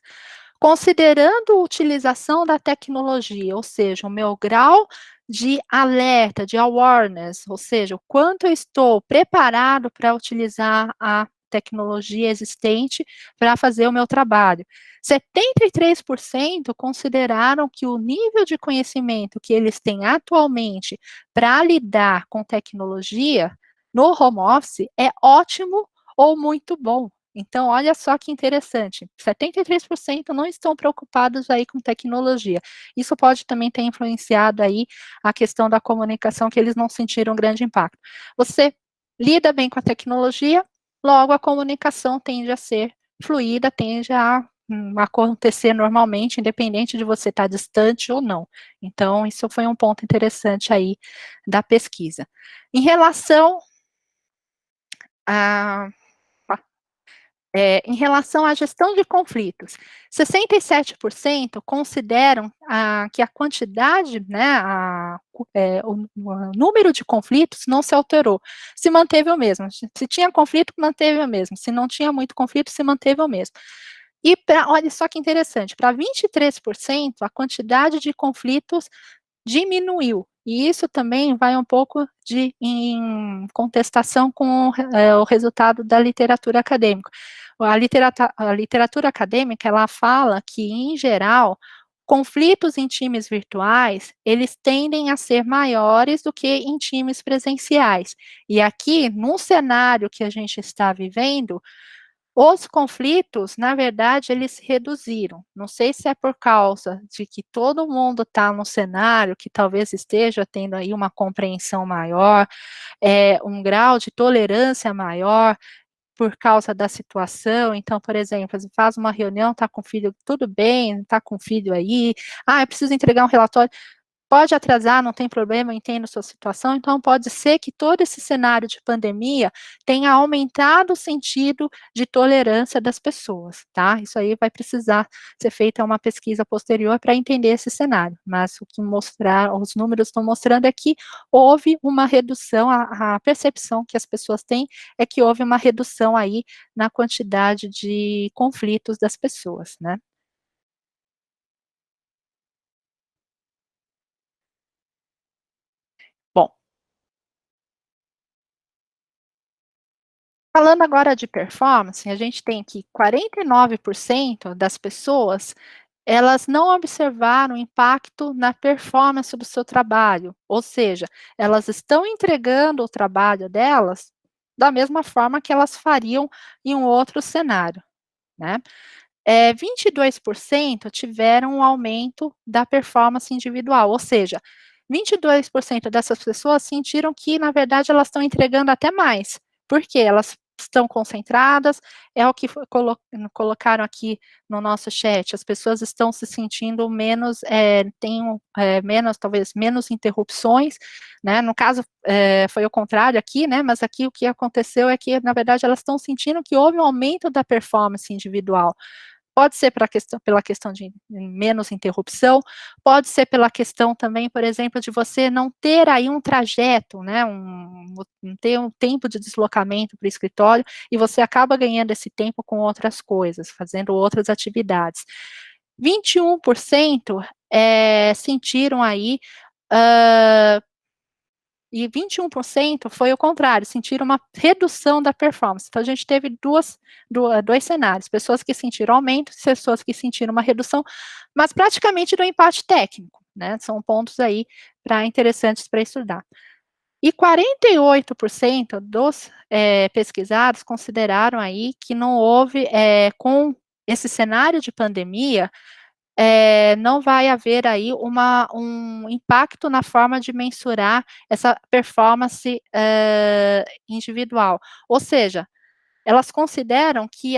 Considerando a utilização da tecnologia, ou seja, o meu grau de alerta, de awareness, ou seja, o quanto eu estou preparado para utilizar a tecnologia existente para fazer o meu trabalho. 73% consideraram que o nível de conhecimento que eles têm atualmente para lidar com tecnologia no home office é ótimo ou muito bom. Então, olha só que interessante, 73% não estão preocupados aí com tecnologia. Isso pode também ter influenciado aí a questão da comunicação, que eles não sentiram grande impacto. Você lida bem com a tecnologia, logo a comunicação tende a ser fluida, tende a acontecer normalmente, independente de você estar distante ou não. Então, isso foi um ponto interessante aí da pesquisa. Em relação a em relação à gestão de conflitos, 67% consideram que a quantidade, né, o número de conflitos não se alterou, se manteve o mesmo. Se tinha conflito, manteve o mesmo. Se não tinha muito conflito, se manteve o mesmo. E olha só que interessante, para 23%, a quantidade de conflitos diminuiu. E isso também vai um pouco em contestação com o resultado da literatura acadêmica. A literatura acadêmica, ela fala que, em geral, conflitos em times virtuais, eles tendem a ser maiores do que em times presenciais. E aqui, num cenário que a gente está vivendo, os conflitos, na verdade, eles se reduziram. Não sei se é por causa de que todo mundo está no cenário que talvez esteja tendo aí uma compreensão maior, um grau de tolerância maior por causa da situação. Então, por exemplo, você faz uma reunião, está com o filho, tudo bem, está com o filho aí, eu preciso entregar um relatório. Pode atrasar, não tem problema, eu entendo sua situação. Então, pode ser que todo esse cenário de pandemia tenha aumentado o sentido de tolerância das pessoas, tá? Isso aí vai precisar ser feita uma pesquisa posterior para entender esse cenário. Mas o que os números estão mostrando é que houve uma redução, a percepção que as pessoas têm é que houve uma redução aí na quantidade de conflitos das pessoas, né? Bom, falando agora de performance, a gente tem que 49% das pessoas, elas não observaram impacto na performance do seu trabalho, ou seja, elas estão entregando o trabalho delas da mesma forma que elas fariam em um outro cenário, né? 22% tiveram um aumento da performance individual, ou seja, 22% dessas pessoas sentiram que, na verdade, elas estão entregando até mais, porque elas estão concentradas, é o que colocaram aqui no nosso chat, as pessoas estão se sentindo menos, menos, talvez, menos interrupções, né, no caso, foi o contrário aqui, né, mas aqui o que aconteceu é que, na verdade, elas estão sentindo que houve um aumento da performance individual. Pode ser pela questão de menos interrupção, pode ser pela questão também, por exemplo, de você não ter aí um trajeto, né, não ter um tempo de deslocamento para o escritório, e você acaba ganhando esse tempo com outras coisas, fazendo outras atividades. 21% sentiram aí, e 21% foi o contrário, sentiram uma redução da performance. Então, a gente teve dois cenários, pessoas que sentiram aumento, pessoas que sentiram uma redução, mas praticamente do empate técnico, né, são pontos aí interessantes para estudar. E 48% dos pesquisados consideraram aí que não houve, com esse cenário de pandemia, não vai haver aí um impacto na forma de mensurar essa performance, individual. Ou seja, elas consideram que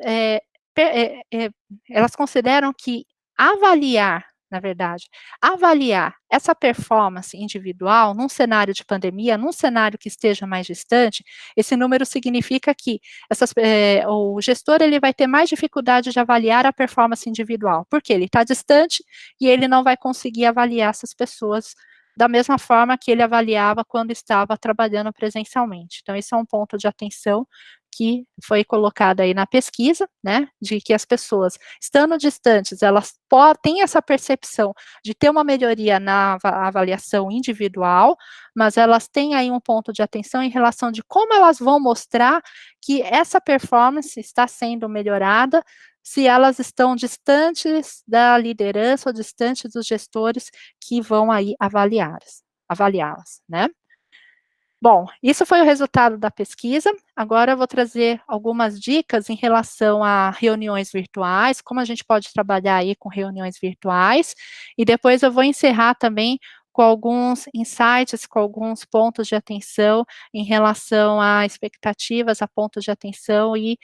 eh, elas consideram que avaliar, na verdade, avaliar essa performance individual num cenário de pandemia, num cenário que esteja mais distante, esse número significa que o gestor ele vai ter mais dificuldade de avaliar a performance individual, porque ele está distante e ele não vai conseguir avaliar essas pessoas da mesma forma que ele avaliava quando estava trabalhando presencialmente. Então, esse é um ponto de atenção que foi colocado aí na pesquisa, né, de que as pessoas, estando distantes, elas têm essa percepção de ter uma melhoria na avaliação individual, mas elas têm aí um ponto de atenção em relação de como elas vão mostrar que essa performance está sendo melhorada, se elas estão distantes da liderança ou distantes dos gestores que vão aí avaliá-las, né. Bom, isso foi o resultado da pesquisa. Agora eu vou trazer algumas dicas em relação a reuniões virtuais, como a gente pode trabalhar aí com reuniões virtuais, e depois eu vou encerrar também com alguns insights, com alguns pontos de atenção em relação a expectativas, a pontos de atenção e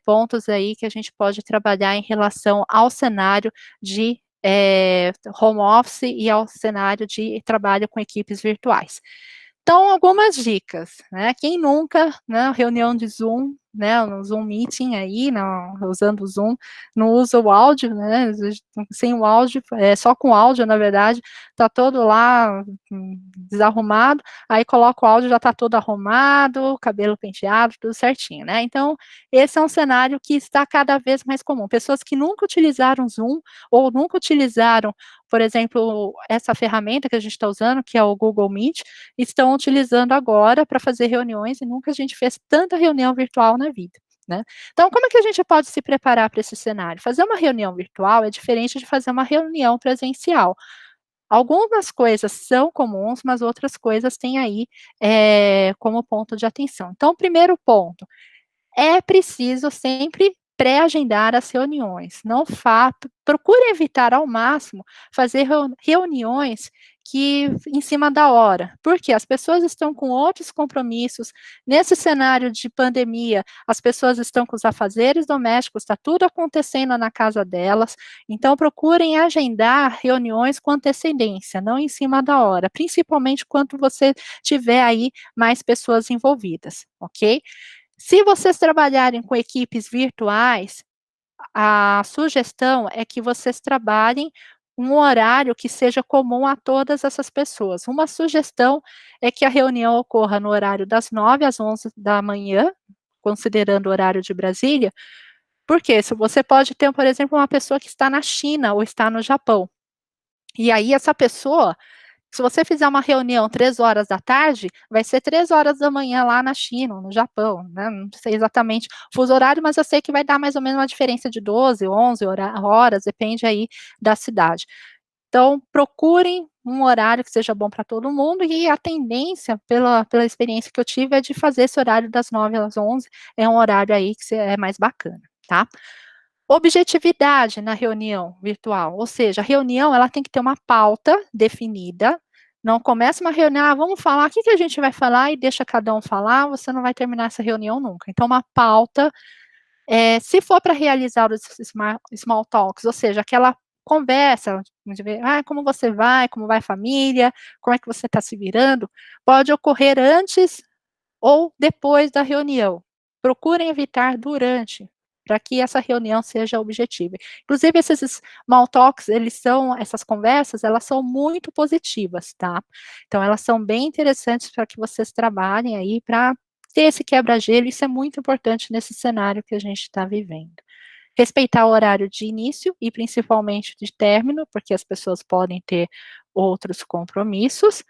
pontos aí que a gente pode trabalhar em relação ao cenário de home office e ao cenário de trabalho com equipes virtuais. Então, algumas dicas, né, quem nunca, né, reunião de Zoom, né, no Zoom Meeting aí, usando o Zoom, não usa o áudio, né, sem o áudio, só com áudio, na verdade, tá todo lá desarrumado, aí coloca o áudio, já tá todo arrumado, cabelo penteado, tudo certinho, né, então, esse é um cenário que está cada vez mais comum, pessoas que nunca utilizaram Zoom, ou nunca utilizaram, por exemplo, essa ferramenta que a gente está usando, que é o Google Meet, estão utilizando agora para fazer reuniões e nunca a gente fez tanta reunião virtual na vida, né. Então como é que a gente pode se preparar para esse cenário? Fazer uma reunião virtual é diferente de fazer uma reunião presencial. Algumas coisas são comuns, mas outras coisas têm aí, como ponto de atenção. Então, primeiro ponto, é preciso sempre pré-agendar as reuniões, não procure evitar ao máximo fazer reuniões que em cima da hora, porque as pessoas estão com outros compromissos, nesse cenário de pandemia, as pessoas estão com os afazeres domésticos, está tudo acontecendo na casa delas, então procurem agendar reuniões com antecedência, não em cima da hora, principalmente quando você tiver aí mais pessoas envolvidas, ok? Se vocês trabalharem com equipes virtuais, a sugestão é que vocês trabalhem um horário que seja comum a todas essas pessoas. Uma sugestão é que a reunião ocorra no horário das 9 às 11 da manhã, considerando o horário de Brasília, porque se você pode ter, por exemplo, uma pessoa que está na China ou está no Japão, e aí essa pessoa, se você fizer uma reunião 3 horas da tarde, vai ser 3 horas da manhã lá na China ou no Japão, né, não sei exatamente o fuso horário, mas eu sei que vai dar mais ou menos uma diferença de 12, 11 horas, depende aí da cidade. Então, procurem um horário que seja bom para todo mundo e a tendência, pela experiência que eu tive, é de fazer esse horário das 9 às 11, é um horário aí que é mais bacana, tá? Objetividade na reunião virtual, ou seja, a reunião ela tem que ter uma pauta definida, não começa uma reunião: "Ah, vamos falar, o que que a gente vai falar?", e deixa cada um falar, você não vai terminar essa reunião nunca. Então uma pauta, se for para realizar os small talks, ou seja, aquela conversa de ver: "Ah, como você vai? Como vai a família? Como é que você está se virando?", pode ocorrer antes ou depois da reunião. Procurem evitar durante, para que essa reunião seja objetiva. Inclusive esses small talks, essas conversas, elas são muito positivas, tá. Então elas são bem interessantes para que vocês trabalhem aí para ter esse quebra-gelo, isso é muito importante nesse cenário que a gente está vivendo. Respeitar o horário de início e principalmente de término, porque as pessoas podem ter outros compromissos.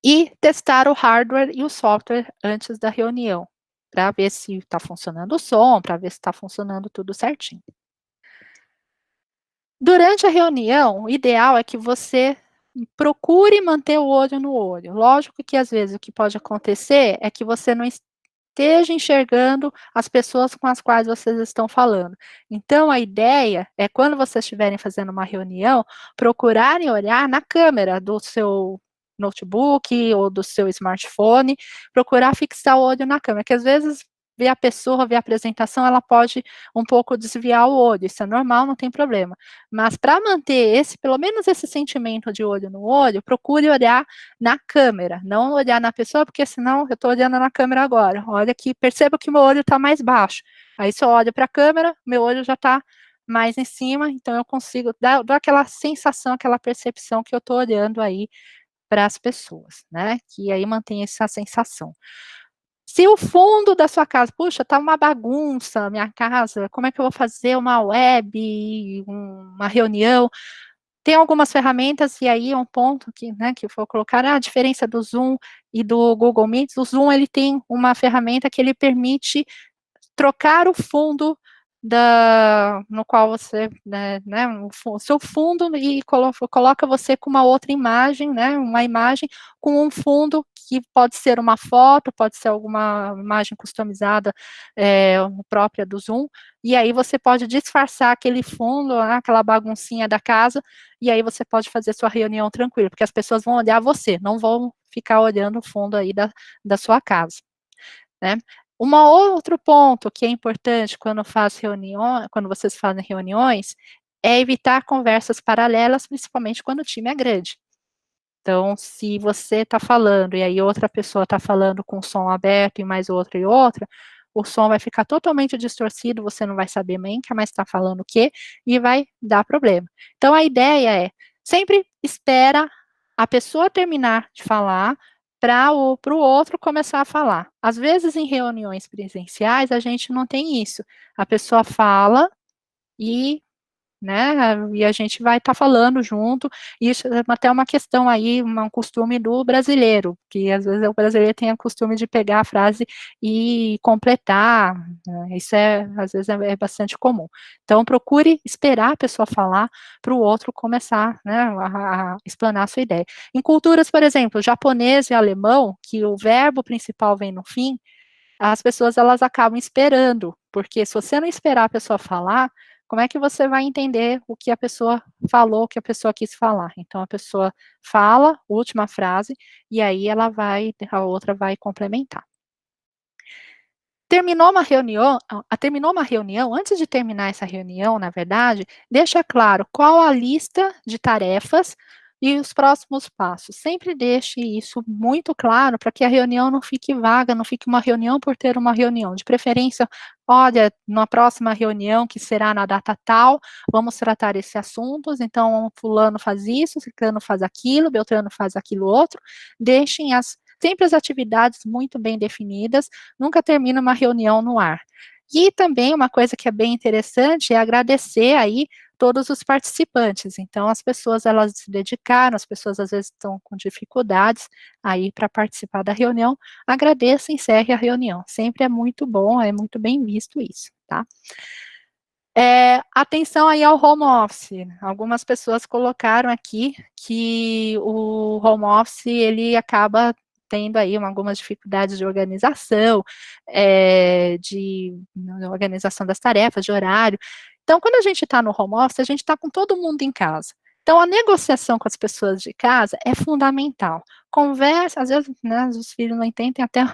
E testar o hardware e o software antes da reunião, para ver se está funcionando o som, para ver se está funcionando tudo certinho. Durante a reunião, o ideal é que você procure manter o olho no olho. Lógico que às vezes o que pode acontecer é que você não esteja enxergando as pessoas com as quais vocês estão falando. Então a ideia é quando vocês estiverem fazendo uma reunião, procurarem olhar na câmera do seu notebook ou do seu smartphone, procurar fixar o olho na câmera, que às vezes ver a pessoa, ver a apresentação, ela pode um pouco desviar o olho, isso é normal, não tem problema. Mas para manter pelo menos esse sentimento de olho no olho, procure olhar na câmera, não olhar na pessoa, porque senão eu estou olhando na câmera agora. Olha aqui, perceba que meu olho está mais baixo. Aí se eu olho para a câmera, meu olho já está mais em cima, então eu consigo dar aquela sensação, aquela percepção que eu estou olhando aí para as pessoas, né? Que aí mantém essa sensação. Se o fundo da sua casa, puxa, tá uma bagunça minha casa, como é que eu vou fazer uma web, uma reunião? Tem algumas ferramentas, e aí é um ponto que, né, que eu vou colocar a diferença do Zoom e do Google Meet. O Zoom ele tem uma ferramenta que ele permite trocar o fundo no qual você, né, o seu fundo e coloca você com uma outra imagem, né, uma imagem com um fundo que pode ser uma foto, pode ser alguma imagem customizada, própria do Zoom, e aí você pode disfarçar aquele fundo, né, aquela baguncinha da casa, e aí você pode fazer sua reunião tranquila, porque as pessoas vão olhar você, não vão ficar olhando o fundo aí da sua casa, né. Outro ponto que é importante quando vocês fazem reuniões, é evitar conversas paralelas, principalmente quando o time é grande. Então, se você está falando e aí outra pessoa está falando com o som aberto e mais outra e outra, o som vai ficar totalmente distorcido, você não vai saber nem quem mais está falando o quê, e vai dar problema. Então a ideia é, sempre espera a pessoa terminar de falar para o outro começar a falar. Às vezes em reuniões presenciais a gente não tem isso, a pessoa fala e, né, e a gente vai estar falando junto, e isso é até uma questão aí, um costume do brasileiro, que às vezes o brasileiro tem o costume de pegar a frase e completar, né, isso às vezes é bastante comum. Então procure esperar a pessoa falar, para o outro começar, né, a explanar a sua ideia. Em culturas, por exemplo, japonês e alemão, que o verbo principal vem no fim, as pessoas elas acabam esperando, porque se você não esperar a pessoa falar, como é que você vai entender o que a pessoa falou, o que a pessoa quis falar? Então a pessoa fala, última frase, e aí a outra vai complementar. Terminou uma reunião, antes de terminar essa reunião, na verdade, deixa claro qual a lista de tarefas e os próximos passos. Sempre deixe isso muito claro para que a reunião não fique vaga, não fique uma reunião por ter uma reunião. De preferência, olha, na próxima reunião, que será na data tal, vamos tratar esses assuntos, então fulano faz isso, ciclano faz aquilo, beltrano faz aquilo outro. Deixem sempre as atividades muito bem definidas, nunca termina uma reunião no ar. E também uma coisa que é bem interessante é agradecer aí todos os participantes. Então as pessoas elas se dedicaram, as pessoas às vezes estão com dificuldades aí para participar da reunião, agradeça e encerre a reunião. Sempre é muito bom, é muito bem visto isso, tá? Atenção aí ao home office. Algumas pessoas colocaram aqui que o home office ele acaba tendo aí algumas dificuldades de organização, de organização das tarefas, de horário. Então, quando a gente está no home office, a gente está com todo mundo em casa. Então, a negociação com as pessoas de casa é fundamental. Conversa, às vezes, né, os filhos não entendem, até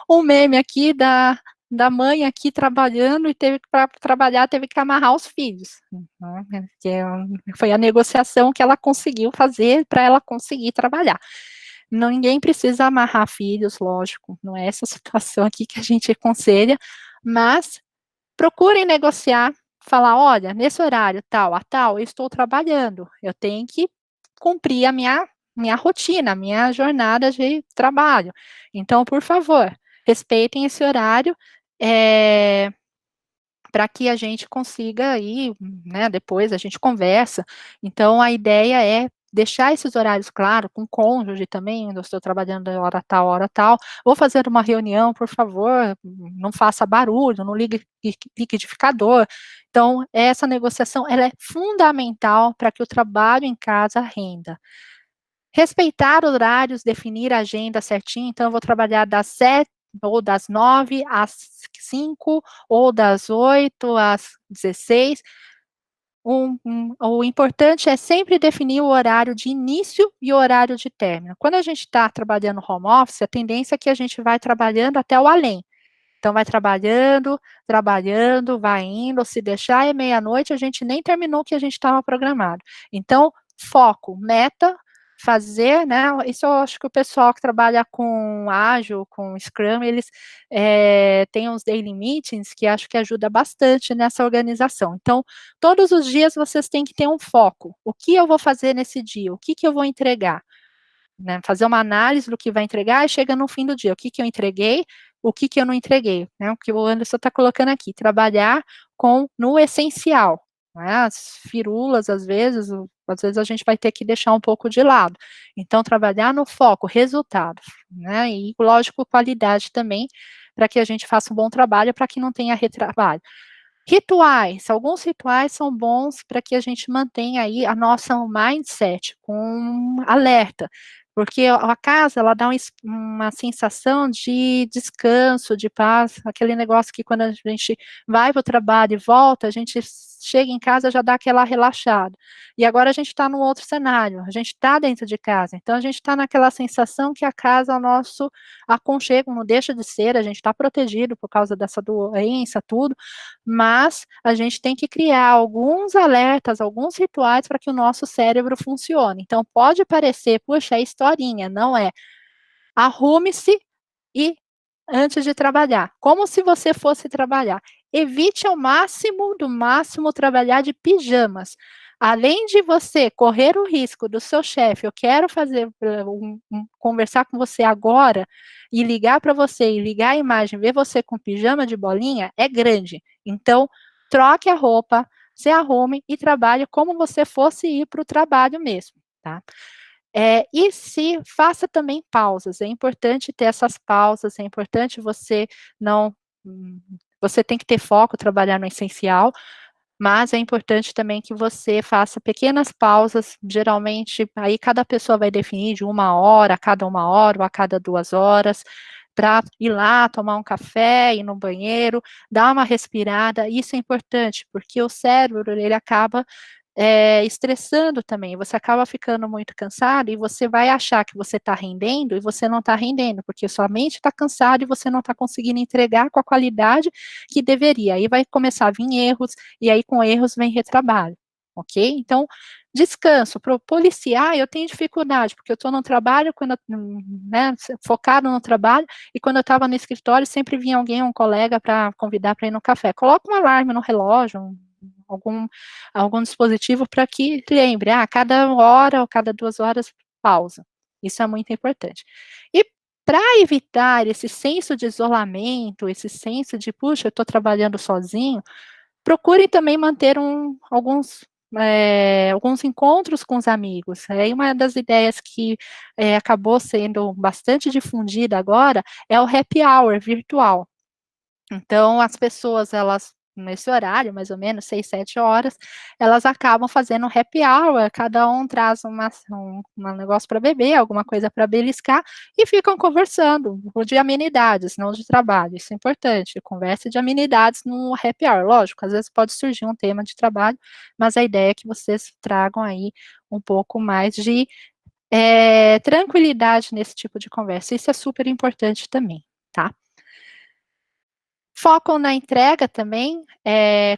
um meme aqui da mãe aqui trabalhando e teve que, para trabalhar, teve que amarrar os filhos, né, foi a negociação que ela conseguiu fazer para ela conseguir trabalhar. Ninguém precisa amarrar filhos, lógico, não é essa situação aqui que a gente aconselha, mas procurem negociar, falar: olha, nesse horário tal a tal, eu estou trabalhando, eu tenho que cumprir a minha rotina, a minha jornada de trabalho. Então, por favor, respeitem esse horário, para que a gente consiga aí, né, depois a gente conversa. Então, a ideia é deixar esses horários claros, com o cônjuge também, eu estou trabalhando hora tal, vou fazer uma reunião, por favor, não faça barulho, não ligue liquidificador. Então, essa negociação, ela é fundamental para que o trabalho em casa renda. Respeitar horários, definir a agenda certinho, então eu vou trabalhar das 7 ou das 9 às 5, ou das 8 às 16. O importante é sempre definir o horário de início e o horário de término. Quando a gente está trabalhando home office, a tendência é que a gente vai trabalhando até o além. Então vai trabalhando, trabalhando, vai indo, se deixar é meia-noite, a gente nem terminou o que a gente estava programado. Então, foco, meta, fazer, né, isso eu acho que o pessoal que trabalha com Ágil, com Scrum, eles têm uns daily meetings que acho que ajuda bastante nessa organização. Então, todos os dias vocês têm que ter um foco. O que eu vou fazer nesse dia? O que que eu vou entregar? Né, fazer uma análise do que vai entregar e chega no fim do dia, o que que eu entreguei, o que que eu não entreguei, né, o que o Anderson está colocando aqui, trabalhar no essencial, né, as firulas, às vezes a gente vai ter que deixar um pouco de lado. Então, trabalhar no foco, resultado, né, e lógico, qualidade também, para que a gente faça um bom trabalho, para que não tenha retrabalho. Rituais, alguns rituais são bons para que a gente mantenha aí a nossa mindset com alerta, porque a casa ela dá uma sensação de descanso, de paz, aquele negócio que quando a gente vai para o trabalho e volta, a gente chega em casa já dá aquela relaxada. E agora a gente está num outro cenário, a gente está dentro de casa, então a gente está naquela sensação que a casa é o nosso aconchego, não deixa de ser, a gente está protegido por causa dessa doença, tudo, mas a gente tem que criar alguns alertas, alguns rituais para que o nosso cérebro funcione. Então pode parecer, puxa, é historinha, não é. Arrume-se e antes de trabalhar, como se você fosse trabalhar. Evite ao máximo, do máximo, trabalhar de pijamas. Além de você correr o risco do seu chefe, eu quero fazer conversar com você agora e ligar para você e ligar a imagem, ver você com pijama de bolinha, é grande. Então, troque a roupa, se arrume e trabalhe como você fosse ir para o trabalho mesmo, tá? E se faça também pausas, é importante ter essas pausas, é importante você não você tem que ter foco, trabalhar no essencial, mas é importante também que você faça pequenas pausas, geralmente, aí cada pessoa vai definir de 1 hora, a cada 1 hora ou a cada 2 horas, para ir lá tomar um café, ir no banheiro, dar uma respirada, isso é importante, porque o cérebro, ele acaba estressando também, você acaba ficando muito cansado e você vai achar que você está rendendo e você não está rendendo, porque sua mente está cansada e você não está conseguindo entregar com a qualidade que deveria, aí vai começar a vir erros, e aí com erros vem retrabalho, ok? Então, descanso, para policiar eu tenho dificuldade, porque eu estou no trabalho, né, focado no trabalho, e quando eu estava no escritório sempre vinha alguém, um colega para convidar para ir no café, coloca um alarme no relógio, algum dispositivo para que lembre, cada hora ou cada 2 horas, pausa. Isso é muito importante. E para evitar esse senso de isolamento, esse senso de, puxa, eu estou trabalhando sozinho, procure também manter alguns encontros com os amigos. Aí uma das ideias que acabou sendo bastante difundida agora é o happy hour virtual. Então, as pessoas, elas nesse horário, mais ou menos 6, 7 horas, elas acabam fazendo um happy hour, cada um traz um negócio para beber, alguma coisa para beliscar, e ficam conversando, de amenidades, não de trabalho, isso é importante, conversa de amenidades no happy hour, lógico, às vezes pode surgir um tema de trabalho, mas a ideia é que vocês tragam aí um pouco mais de tranquilidade nesse tipo de conversa, isso é super importante também, tá? Focam na entrega também,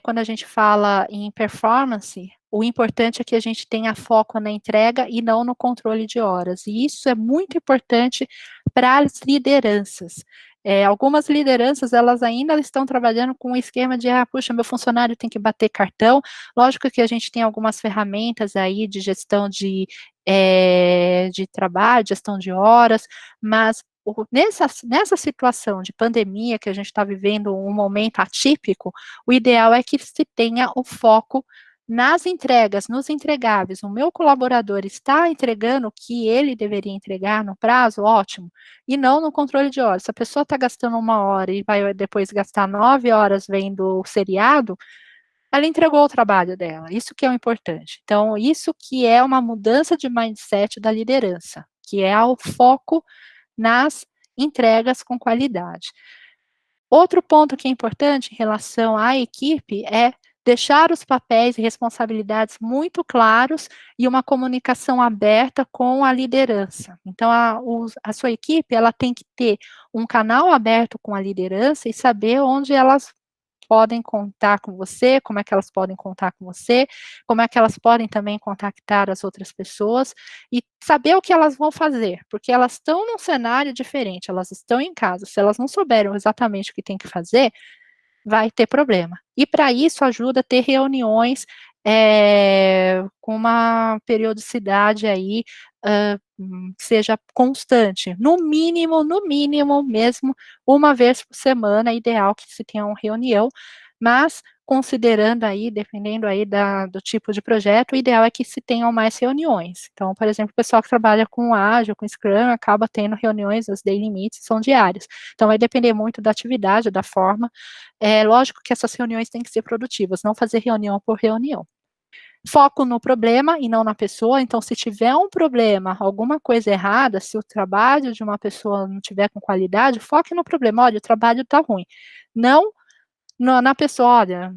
quando a gente fala em performance, o importante é que a gente tenha foco na entrega e não no controle de horas, e isso é muito importante para as lideranças. Algumas lideranças, elas ainda estão trabalhando com o esquema de, puxa, meu funcionário tem que bater cartão, lógico que a gente tem algumas ferramentas aí de gestão de trabalho, gestão de horas, mas nessa situação de pandemia que a gente está vivendo um momento atípico, o ideal é que se tenha o foco nas entregas, nos entregáveis. O meu colaborador está entregando o que ele deveria entregar no prazo, ótimo, e não no controle de horas. Se a pessoa está gastando 1 hora e vai depois gastar 9 horas vendo o seriado, ela entregou o trabalho dela, isso que é o importante. Então, isso que é uma mudança de mindset da liderança, que é o foco nas entregas com qualidade. Outro ponto que é importante em relação à equipe é deixar os papéis e responsabilidades muito claros e uma comunicação aberta com a liderança. Então, a sua equipe, ela tem que ter um canal aberto com a liderança e saber onde elas podem contar com você, como é que elas podem contar com você, como é que elas podem também contactar as outras pessoas e saber o que elas vão fazer, porque elas estão num cenário diferente, elas estão em casa, se elas não souberam exatamente o que tem que fazer, vai ter problema. E para isso ajuda a ter reuniões com uma periodicidade aí, seja constante, no mínimo mesmo, uma vez por semana, é ideal que se tenha uma reunião, mas considerando aí, dependendo aí do tipo de projeto, o ideal é que se tenham mais reuniões. Então, por exemplo, o pessoal que trabalha com Agile, com Scrum, acaba tendo reuniões, as daily meets são diárias. Então, vai depender muito da atividade, da forma. É lógico que essas reuniões têm que ser produtivas, não fazer reunião por reunião. Foco no problema e não na pessoa, então se tiver um problema, alguma coisa errada, se o trabalho de uma pessoa não tiver com qualidade, foque no problema, olha, o trabalho está ruim. Não na pessoa, olha,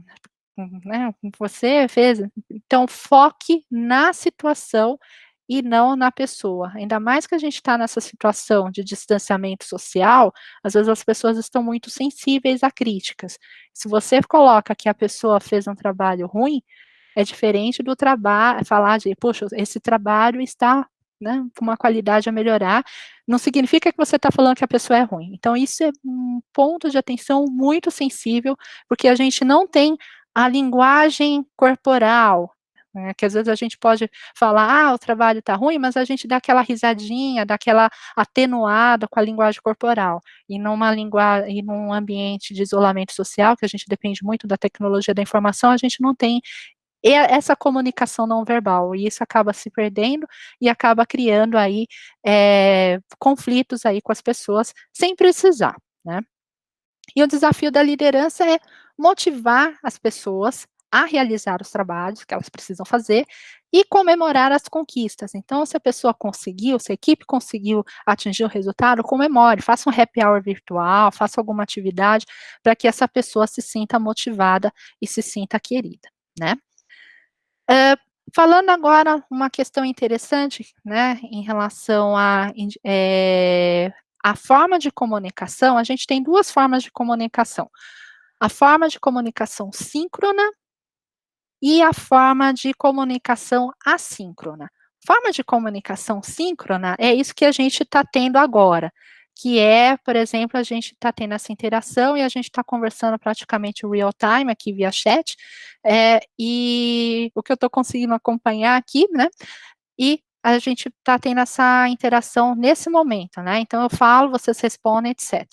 né, você fez, então foque na situação e não na pessoa. Ainda mais que a gente está nessa situação de distanciamento social, às vezes as pessoas estão muito sensíveis a críticas. Se você coloca que a pessoa fez um trabalho ruim, é diferente do trabalho, falar de, poxa, esse trabalho está, né, com uma qualidade a melhorar, não significa que você está falando que a pessoa é ruim. Então, isso é um ponto de atenção muito sensível, porque a gente não tem a linguagem corporal, né, que às vezes a gente pode falar, o trabalho está ruim, mas a gente dá aquela risadinha, dá aquela atenuada com a linguagem corporal, e num ambiente de isolamento social, que a gente depende muito da tecnologia da informação, a gente não tem essa comunicação não verbal, e isso acaba se perdendo e acaba criando aí, conflitos aí com as pessoas, sem precisar, né. E o desafio da liderança é motivar as pessoas a realizar os trabalhos que elas precisam fazer e comemorar as conquistas. Então, se a pessoa conseguiu, se a equipe conseguiu atingir o resultado, comemore, faça um happy hour virtual, faça alguma atividade para que essa pessoa se sinta motivada e se sinta querida, né. Falando agora uma questão interessante, né, em relação a forma de comunicação, a gente tem 2 formas de comunicação. A forma de comunicação síncrona e a forma de comunicação assíncrona. Forma de comunicação síncrona é isso que a gente está tendo agora, que é, por exemplo, a gente está tendo essa interação e a gente está conversando praticamente real time aqui via chat, e o que eu estou conseguindo acompanhar aqui, né, e a gente está tendo essa interação nesse momento, né, então eu falo, vocês respondem, etc.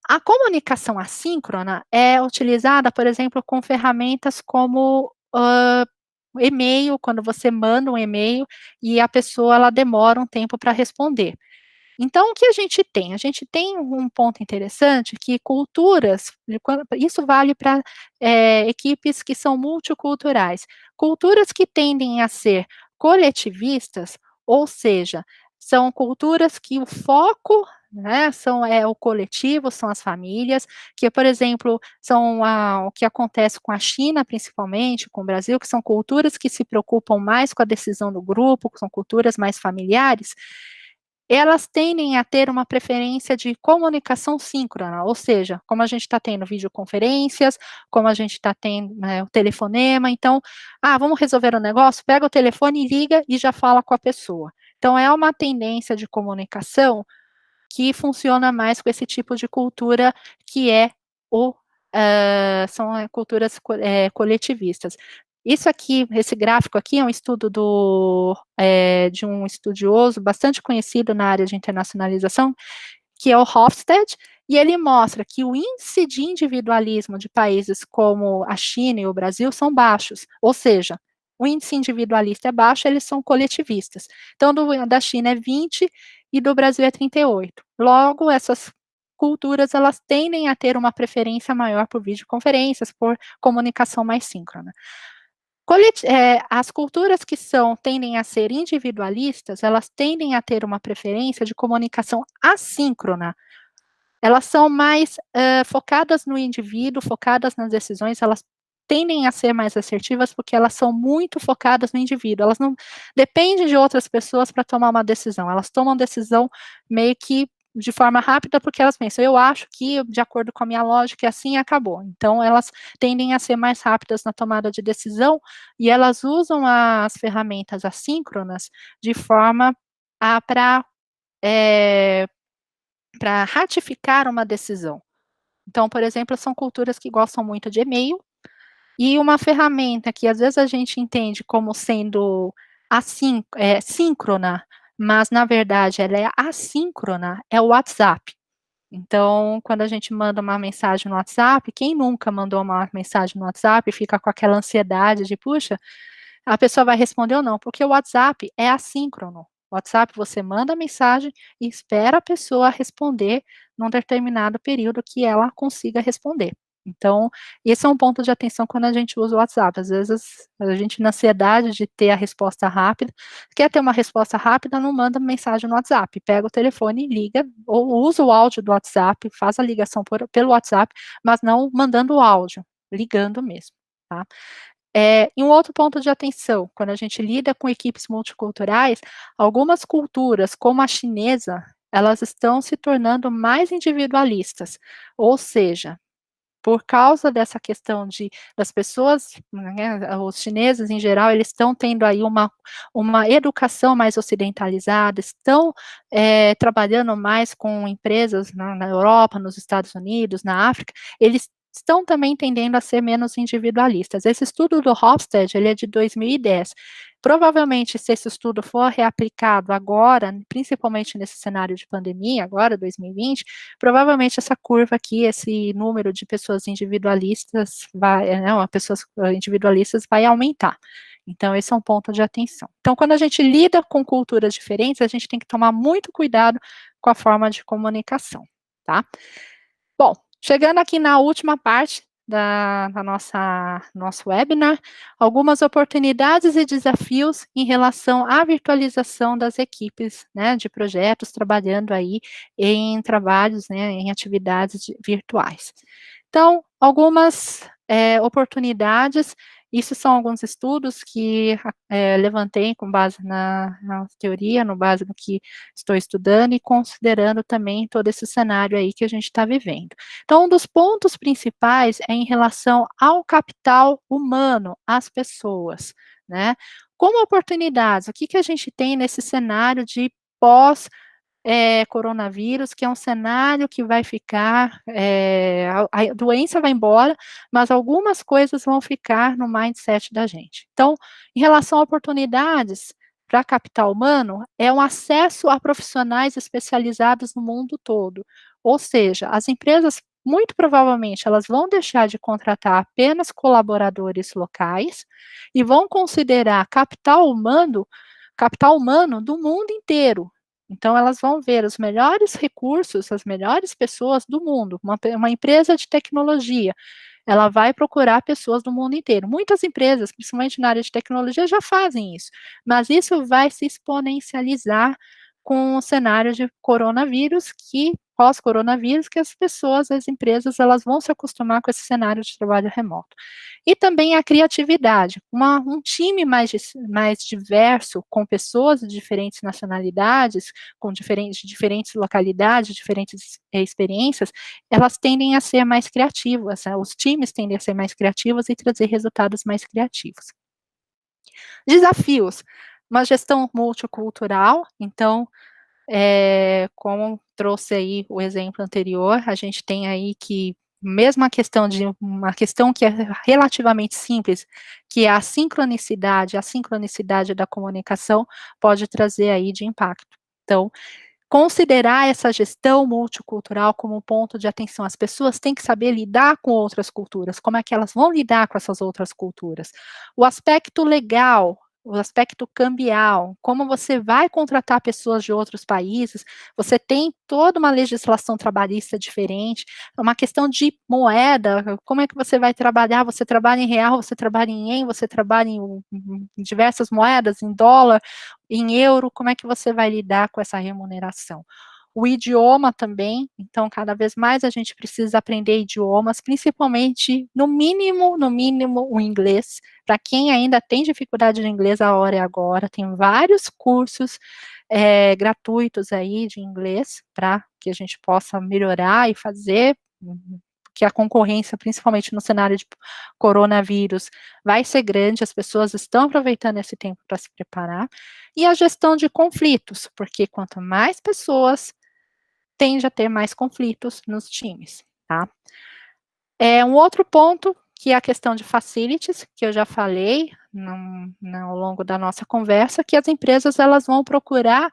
A comunicação assíncrona é utilizada, por exemplo, com ferramentas como, e-mail, quando você manda um e-mail e a pessoa ela demora um tempo para responder. Então, o que a gente tem? A gente tem um ponto interessante que culturas, isso vale para equipes que são multiculturais, culturas que tendem a ser coletivistas, ou seja, são culturas que o foco, né, é o coletivo, são as famílias, que, por exemplo, são o que acontece com a China, principalmente, com o Brasil, que são culturas que se preocupam mais com a decisão do grupo, que são culturas mais familiares, elas tendem a ter uma preferência de comunicação síncrona, ou seja, como a gente está tendo videoconferências, como a gente está tendo, né, o telefonema, então, vamos resolver um negócio? Pega o telefone, liga e já fala com a pessoa. Então, é uma tendência de comunicação que funciona mais com esse tipo de cultura que é são culturas coletivistas. Isso aqui, esse gráfico aqui é um estudo de um estudioso bastante conhecido na área de internacionalização, que é o Hofstede, e ele mostra que o índice de individualismo de países como a China e o Brasil são baixos, ou seja, o índice individualista é baixo, eles são coletivistas. Então, da China é 20 e do Brasil é 38. Logo, essas culturas, elas tendem a ter uma preferência maior por videoconferências, por comunicação mais síncrona. As culturas que tendem a ser individualistas, elas tendem a ter uma preferência de comunicação assíncrona. Elas são mais focadas no indivíduo, focadas nas decisões, elas tendem a ser mais assertivas porque elas são muito focadas no indivíduo, elas não dependem de outras pessoas para tomar uma decisão, elas tomam decisão meio que de forma rápida porque elas pensam, eu acho que de acordo com a minha lógica é assim e acabou. Então elas tendem a ser mais rápidas na tomada de decisão e elas usam as ferramentas assíncronas de forma para ratificar uma decisão. Então, por exemplo, são culturas que gostam muito de e-mail, e uma ferramenta que às vezes a gente entende como sendo síncrona, mas na verdade ela é assíncrona, é o WhatsApp. Então, quando a gente manda uma mensagem no WhatsApp, quem nunca mandou uma mensagem no WhatsApp e fica com aquela ansiedade de, puxa, a pessoa vai responder ou não, porque o WhatsApp é assíncrono. O WhatsApp você manda a mensagem e espera a pessoa responder num determinado período que ela consiga responder. Então, esse é um ponto de atenção quando a gente usa o WhatsApp. Às vezes, a gente, na ansiedade de ter a resposta rápida, quer ter uma resposta rápida, não manda mensagem no WhatsApp, pega o telefone e liga, ou usa o áudio do WhatsApp, faz a ligação pelo WhatsApp, mas não mandando o áudio, ligando mesmo, tá? E um outro ponto de atenção, quando a gente lida com equipes multiculturais, algumas culturas, como a chinesa, elas estão se tornando mais individualistas, ou seja, por causa dessa questão das pessoas, né, os chineses em geral, eles estão tendo aí uma educação mais ocidentalizada, estão trabalhando mais com empresas na Europa, nos Estados Unidos, na África, eles estão também tendendo a ser menos individualistas. Esse estudo do Hofstede, ele é de 2010. Provavelmente, se esse estudo for reaplicado agora, principalmente nesse cenário de pandemia, agora, 2020, provavelmente essa curva aqui, esse número de pessoas individualistas vai aumentar. Então, esse é um ponto de atenção. Então, quando a gente lida com culturas diferentes, a gente tem que tomar muito cuidado com a forma de comunicação, tá? Bom, chegando aqui na última parte da nosso webinar, algumas oportunidades e desafios em relação à virtualização das equipes, né, de projetos, trabalhando aí em trabalhos, né, em atividades virtuais. Então, algumas oportunidades, isso são alguns estudos que levantei com base na teoria, no base do que estou estudando e considerando também todo esse cenário aí que a gente está vivendo. Então, um dos pontos principais é em relação ao capital humano, às pessoas, né? Como oportunidades, o que que a gente tem nesse cenário de pós coronavírus, que é um cenário que vai ficar, a doença vai embora, mas algumas coisas vão ficar no mindset da gente. Então, em relação a oportunidades para capital humano, é um acesso a profissionais especializados no mundo todo. Ou seja, as empresas, muito provavelmente, elas vão deixar de contratar apenas colaboradores locais e vão considerar capital humano do mundo inteiro. Então, elas vão ver os melhores recursos, as melhores pessoas do mundo. Uma empresa de tecnologia, ela vai procurar pessoas do mundo inteiro. Muitas empresas, principalmente na área de tecnologia, já fazem isso, mas isso vai se exponencializar com o cenário de coronavírus, que pós-coronavírus, que as pessoas, as empresas, elas vão se acostumar com esse cenário de trabalho remoto. E também a criatividade, um time mais diverso, com pessoas de diferentes nacionalidades, com diferentes localidades, diferentes experiências, elas tendem a ser mais criativas, né? Os times tendem a ser mais criativos e trazer resultados mais criativos. Desafios, uma gestão multicultural, então, como trouxe aí o exemplo anterior, a gente tem aí que, mesmo uma questão que é relativamente simples, que é a sincronicidade da comunicação, pode trazer aí de impacto. Então, considerar essa gestão multicultural como um ponto de atenção. As pessoas têm que saber lidar com outras culturas, como é que elas vão lidar com essas outras culturas. O aspecto legal, o aspecto cambial, como você vai contratar pessoas de outros países, você tem toda uma legislação trabalhista diferente, é uma questão de moeda, como é que você vai trabalhar, você trabalha em real, você trabalha em ien, você trabalha em diversas moedas, em dólar, em euro, como é que você vai lidar com essa remuneração? O idioma também, então cada vez mais a gente precisa aprender idiomas, principalmente, no mínimo, o inglês. Para quem ainda tem dificuldade de inglês, a hora é agora. Tem vários cursos gratuitos aí de inglês, para que a gente possa melhorar e fazer, que a concorrência, principalmente no cenário de coronavírus, vai ser grande, as pessoas estão aproveitando esse tempo para se preparar. E a gestão de conflitos, porque quanto mais pessoas, tende a ter mais conflitos nos times, tá? Um outro ponto, que é a questão de facilities, que eu já falei ao longo da nossa conversa, que as empresas, elas vão procurar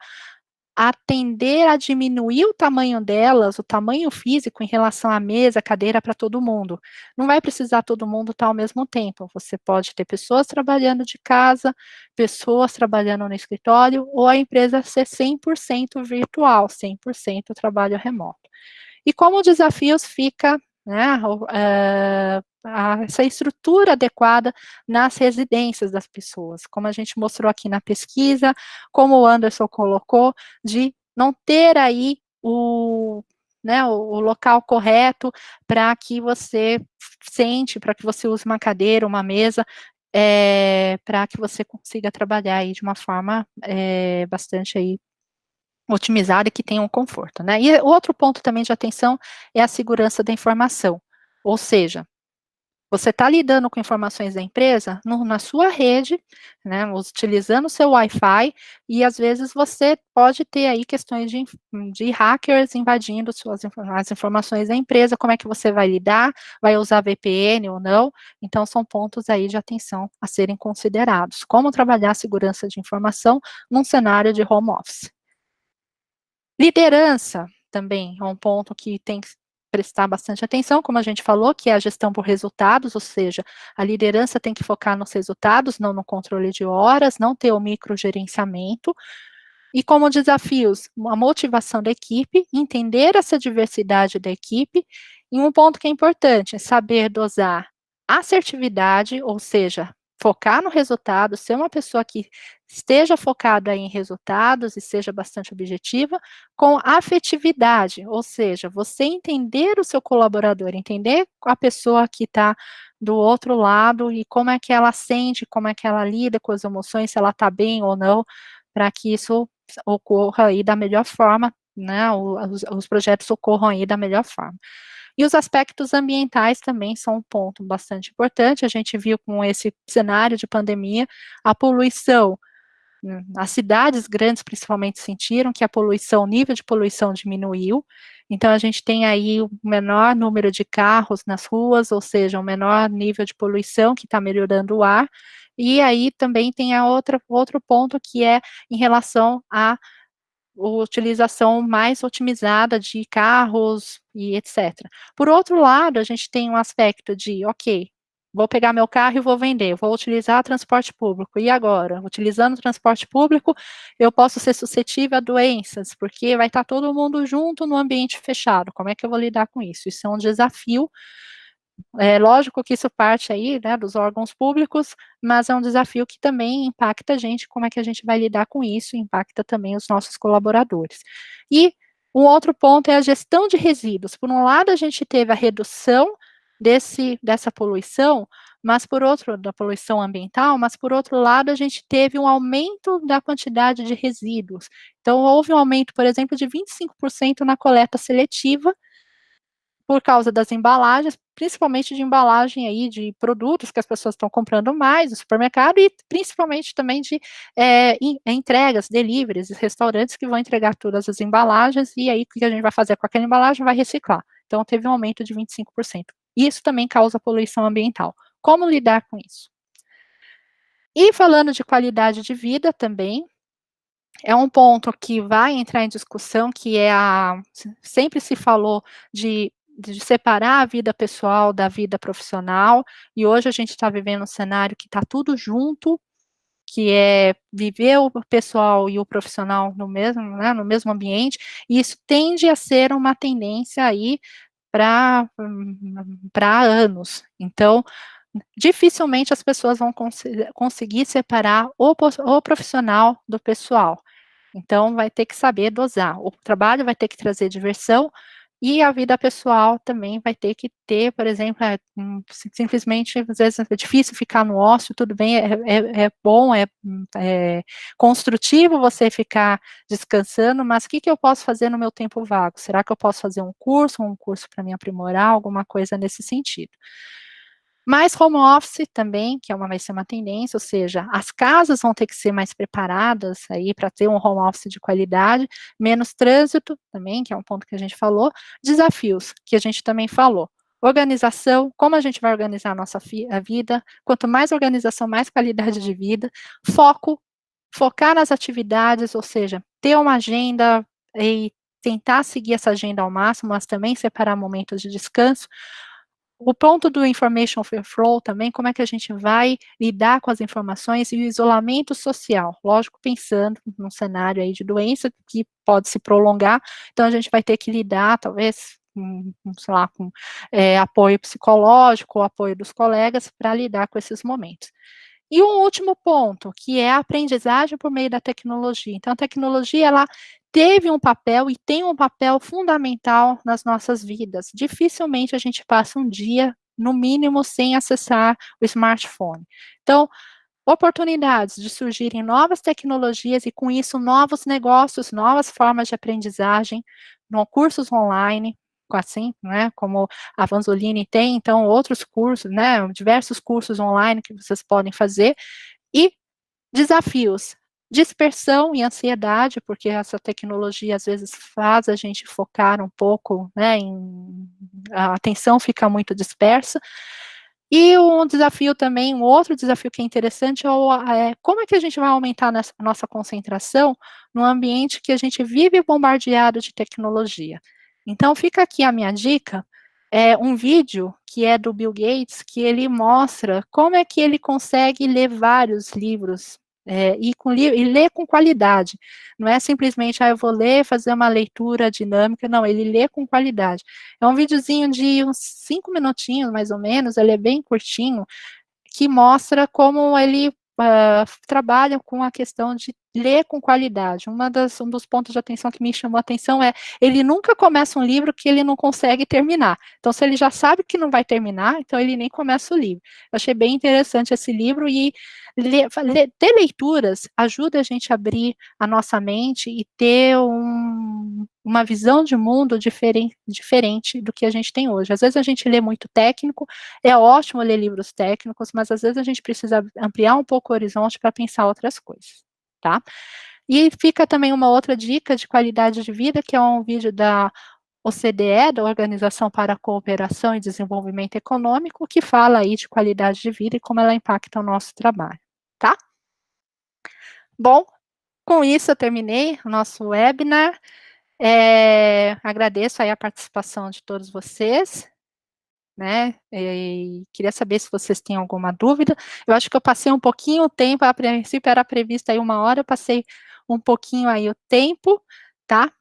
atender a diminuir o tamanho delas, o tamanho físico em relação à mesa, cadeira para todo mundo. Não vai precisar todo mundo estar ao mesmo tempo. Você pode ter pessoas trabalhando de casa, pessoas trabalhando no escritório, ou a empresa ser 100% virtual, 100% trabalho remoto. E como desafios fica, né, essa estrutura adequada nas residências das pessoas, como a gente mostrou aqui na pesquisa, como o Anderson colocou, de não ter aí o local correto para que você sente, para que você use uma cadeira, uma mesa, para que você consiga trabalhar aí de uma forma bastante aí otimizada e que tenha um conforto, né? E o outro ponto também de atenção é a segurança da informação, ou seja, você está lidando com informações da empresa na sua rede, né, utilizando o seu Wi-Fi, e às vezes você pode ter aí questões de hackers invadindo as informações da empresa, como é que você vai lidar, vai usar VPN ou não, então são pontos aí de atenção a serem considerados, como trabalhar a segurança de informação num cenário de home office. Liderança também é um ponto que tem que prestar bastante atenção, como a gente falou, que é a gestão por resultados, ou seja, a liderança tem que focar nos resultados, não no controle de horas, não ter o microgerenciamento. E como desafios, a motivação da equipe, entender essa diversidade da equipe, e um ponto que é importante é saber dosar assertividade, ou seja, focar no resultado, ser uma pessoa que esteja focada em resultados e seja bastante objetiva, com afetividade, ou seja, você entender o seu colaborador, entender a pessoa que está do outro lado e como é que ela sente, como é que ela lida com as emoções, se ela está bem ou não, para que isso ocorra aí da melhor forma, né, os projetos ocorram aí da melhor forma. E os aspectos ambientais também são um ponto bastante importante, a gente viu com esse cenário de pandemia, a poluição, as cidades grandes principalmente sentiram que o nível de poluição diminuiu, então a gente tem aí o menor número de carros nas ruas, ou seja, um menor nível de poluição que está melhorando o ar, e aí também tem outro ponto que é em relação à utilização mais otimizada de carros e etc. Por outro lado, a gente tem um aspecto de, ok, vou pegar meu carro e vou vender, vou utilizar transporte público. E agora? Utilizando o transporte público, eu posso ser suscetível a doenças, porque vai estar todo mundo junto no ambiente fechado. Como é que eu vou lidar com isso? Isso é um desafio. É lógico que isso parte aí, né, dos órgãos públicos, mas é um desafio que também impacta a gente, como é que a gente vai lidar com isso, impacta também os nossos colaboradores. E um outro ponto é a gestão de resíduos. Por um lado, a gente teve a redução dessa poluição, mas por outro, da poluição ambiental, mas por outro lado, a gente teve um aumento da quantidade de resíduos. Então, houve um aumento, por exemplo, de 25% na coleta seletiva, por causa das embalagens, principalmente de embalagem aí de produtos que as pessoas estão comprando mais no supermercado e principalmente também de entregas, deliveries, restaurantes que vão entregar todas as embalagens e aí o que a gente vai fazer com aquela embalagem? Vai reciclar. Então teve um aumento de 25%. Isso também causa poluição ambiental. Como lidar com isso? E falando de qualidade de vida também, é um ponto que vai entrar em discussão, que é sempre se falou de separar a vida pessoal da vida profissional, e hoje a gente está vivendo um cenário que está tudo junto, que é viver o pessoal e o profissional no mesmo, né, no mesmo ambiente, e isso tende a ser uma tendência aí para anos. Então, dificilmente as pessoas vão conseguir separar o profissional do pessoal. Então, vai ter que saber dosar. O trabalho vai ter que trazer diversão e a vida pessoal também vai ter que ter, por exemplo, simplesmente, às vezes é difícil ficar no ócio, tudo bem, é bom, é construtivo você ficar descansando, mas o que que eu posso fazer no meu tempo vago? Será que eu posso fazer um curso para me aprimorar, alguma coisa nesse sentido? Mais home office também, que vai ser uma tendência, ou seja, as casas vão ter que ser mais preparadas aí para ter um home office de qualidade, menos trânsito também, que é um ponto que a gente falou, desafios, que a gente também falou. Organização, como a gente vai organizar a nossa a vida, quanto mais organização, mais qualidade de vida, foco, focar nas atividades, ou seja, ter uma agenda e tentar seguir essa agenda ao máximo, mas também separar momentos de descanso, o ponto do information overflow também, como é que a gente vai lidar com as informações e o isolamento social, lógico, pensando num cenário aí de doença que pode se prolongar, então a gente vai ter que lidar, talvez, sei lá, com apoio psicológico, apoio dos colegas, para lidar com esses momentos. E um último ponto, que é a aprendizagem por meio da tecnologia. Então, a tecnologia, ela teve um papel e tem um papel fundamental nas nossas vidas. Dificilmente a gente passa um dia, no mínimo, sem acessar o smartphone. Então, oportunidades de surgirem novas tecnologias e, com isso, novos negócios, novas formas de aprendizagem, cursos online, assim, né, como a Vanzolini tem, então, outros cursos, né, diversos cursos online que vocês podem fazer, e desafios, dispersão e ansiedade, porque essa tecnologia, às vezes, faz a gente focar um pouco, né, a atenção fica muito dispersa, e um desafio também, um outro desafio que é interessante como é que a gente vai aumentar a nossa concentração num ambiente que a gente vive bombardeado de tecnologia. Então fica aqui a minha dica, é um vídeo que é do Bill Gates, que ele mostra como é que ele consegue ler vários livros, e ler com qualidade. Não é simplesmente, eu vou ler, fazer uma leitura dinâmica, não, ele lê com qualidade. É um videozinho de uns 5 minutinhos, mais ou menos, ele é bem curtinho, que mostra como ele trabalha com a questão de ler com qualidade. Um dos pontos de atenção que me chamou a atenção é, ele nunca começa um livro que ele não consegue terminar. Então, se ele já sabe que não vai terminar, então ele nem começa o livro. Eu achei bem interessante esse livro e ter leituras ajuda a gente a abrir a nossa mente e ter uma visão de mundo diferente do que a gente tem hoje. Às vezes a gente lê muito técnico, é ótimo ler livros técnicos, mas às vezes a gente precisa ampliar um pouco o horizonte para pensar outras coisas, tá? E fica também uma outra dica de qualidade de vida, que é um vídeo da OCDE, da Organização para a Cooperação e Desenvolvimento Econômico, que fala aí de qualidade de vida e como ela impacta o nosso trabalho, tá? Bom, com isso eu terminei o nosso webinar. Agradeço aí a participação de todos vocês né? E queria saber se vocês têm alguma dúvida. Eu acho que eu passei um pouquinho o tempo, a princípio era previsto aí 1 hora, eu passei um pouquinho aí o tempo, tá?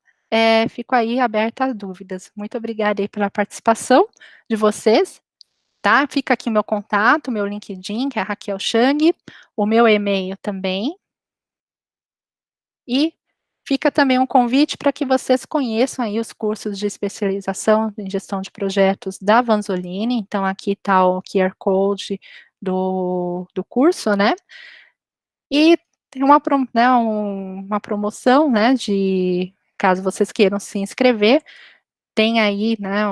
Fico aí aberta a dúvidas. Muito obrigada aí pela participação de vocês, tá? Fica aqui meu contato, meu LinkedIn, que é a Raquel Chang, o meu e-mail também, e fica também um convite para que vocês conheçam aí os cursos de especialização em gestão de projetos da Vanzolini. Então, aqui está o QR Code do curso, né? E tem uma promoção, né, de caso vocês queiram se inscrever, tem aí, né,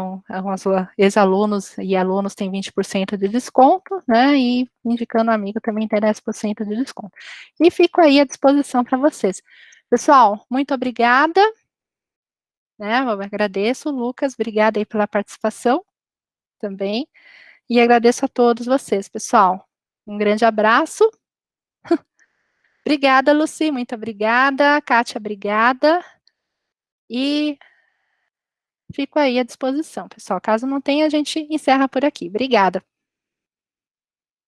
ex-alunos e alunos têm 20% de desconto, né, e indicando um amigo também tem 10% de desconto. E fico aí à disposição para vocês. Pessoal, muito obrigada, né, eu agradeço, Lucas, obrigada aí pela participação também, e agradeço a todos vocês, pessoal. Um grande abraço. Obrigada, Luci, muito obrigada. Kátia, obrigada. E fico aí à disposição, pessoal. Caso não tenha, a gente encerra por aqui. Obrigada.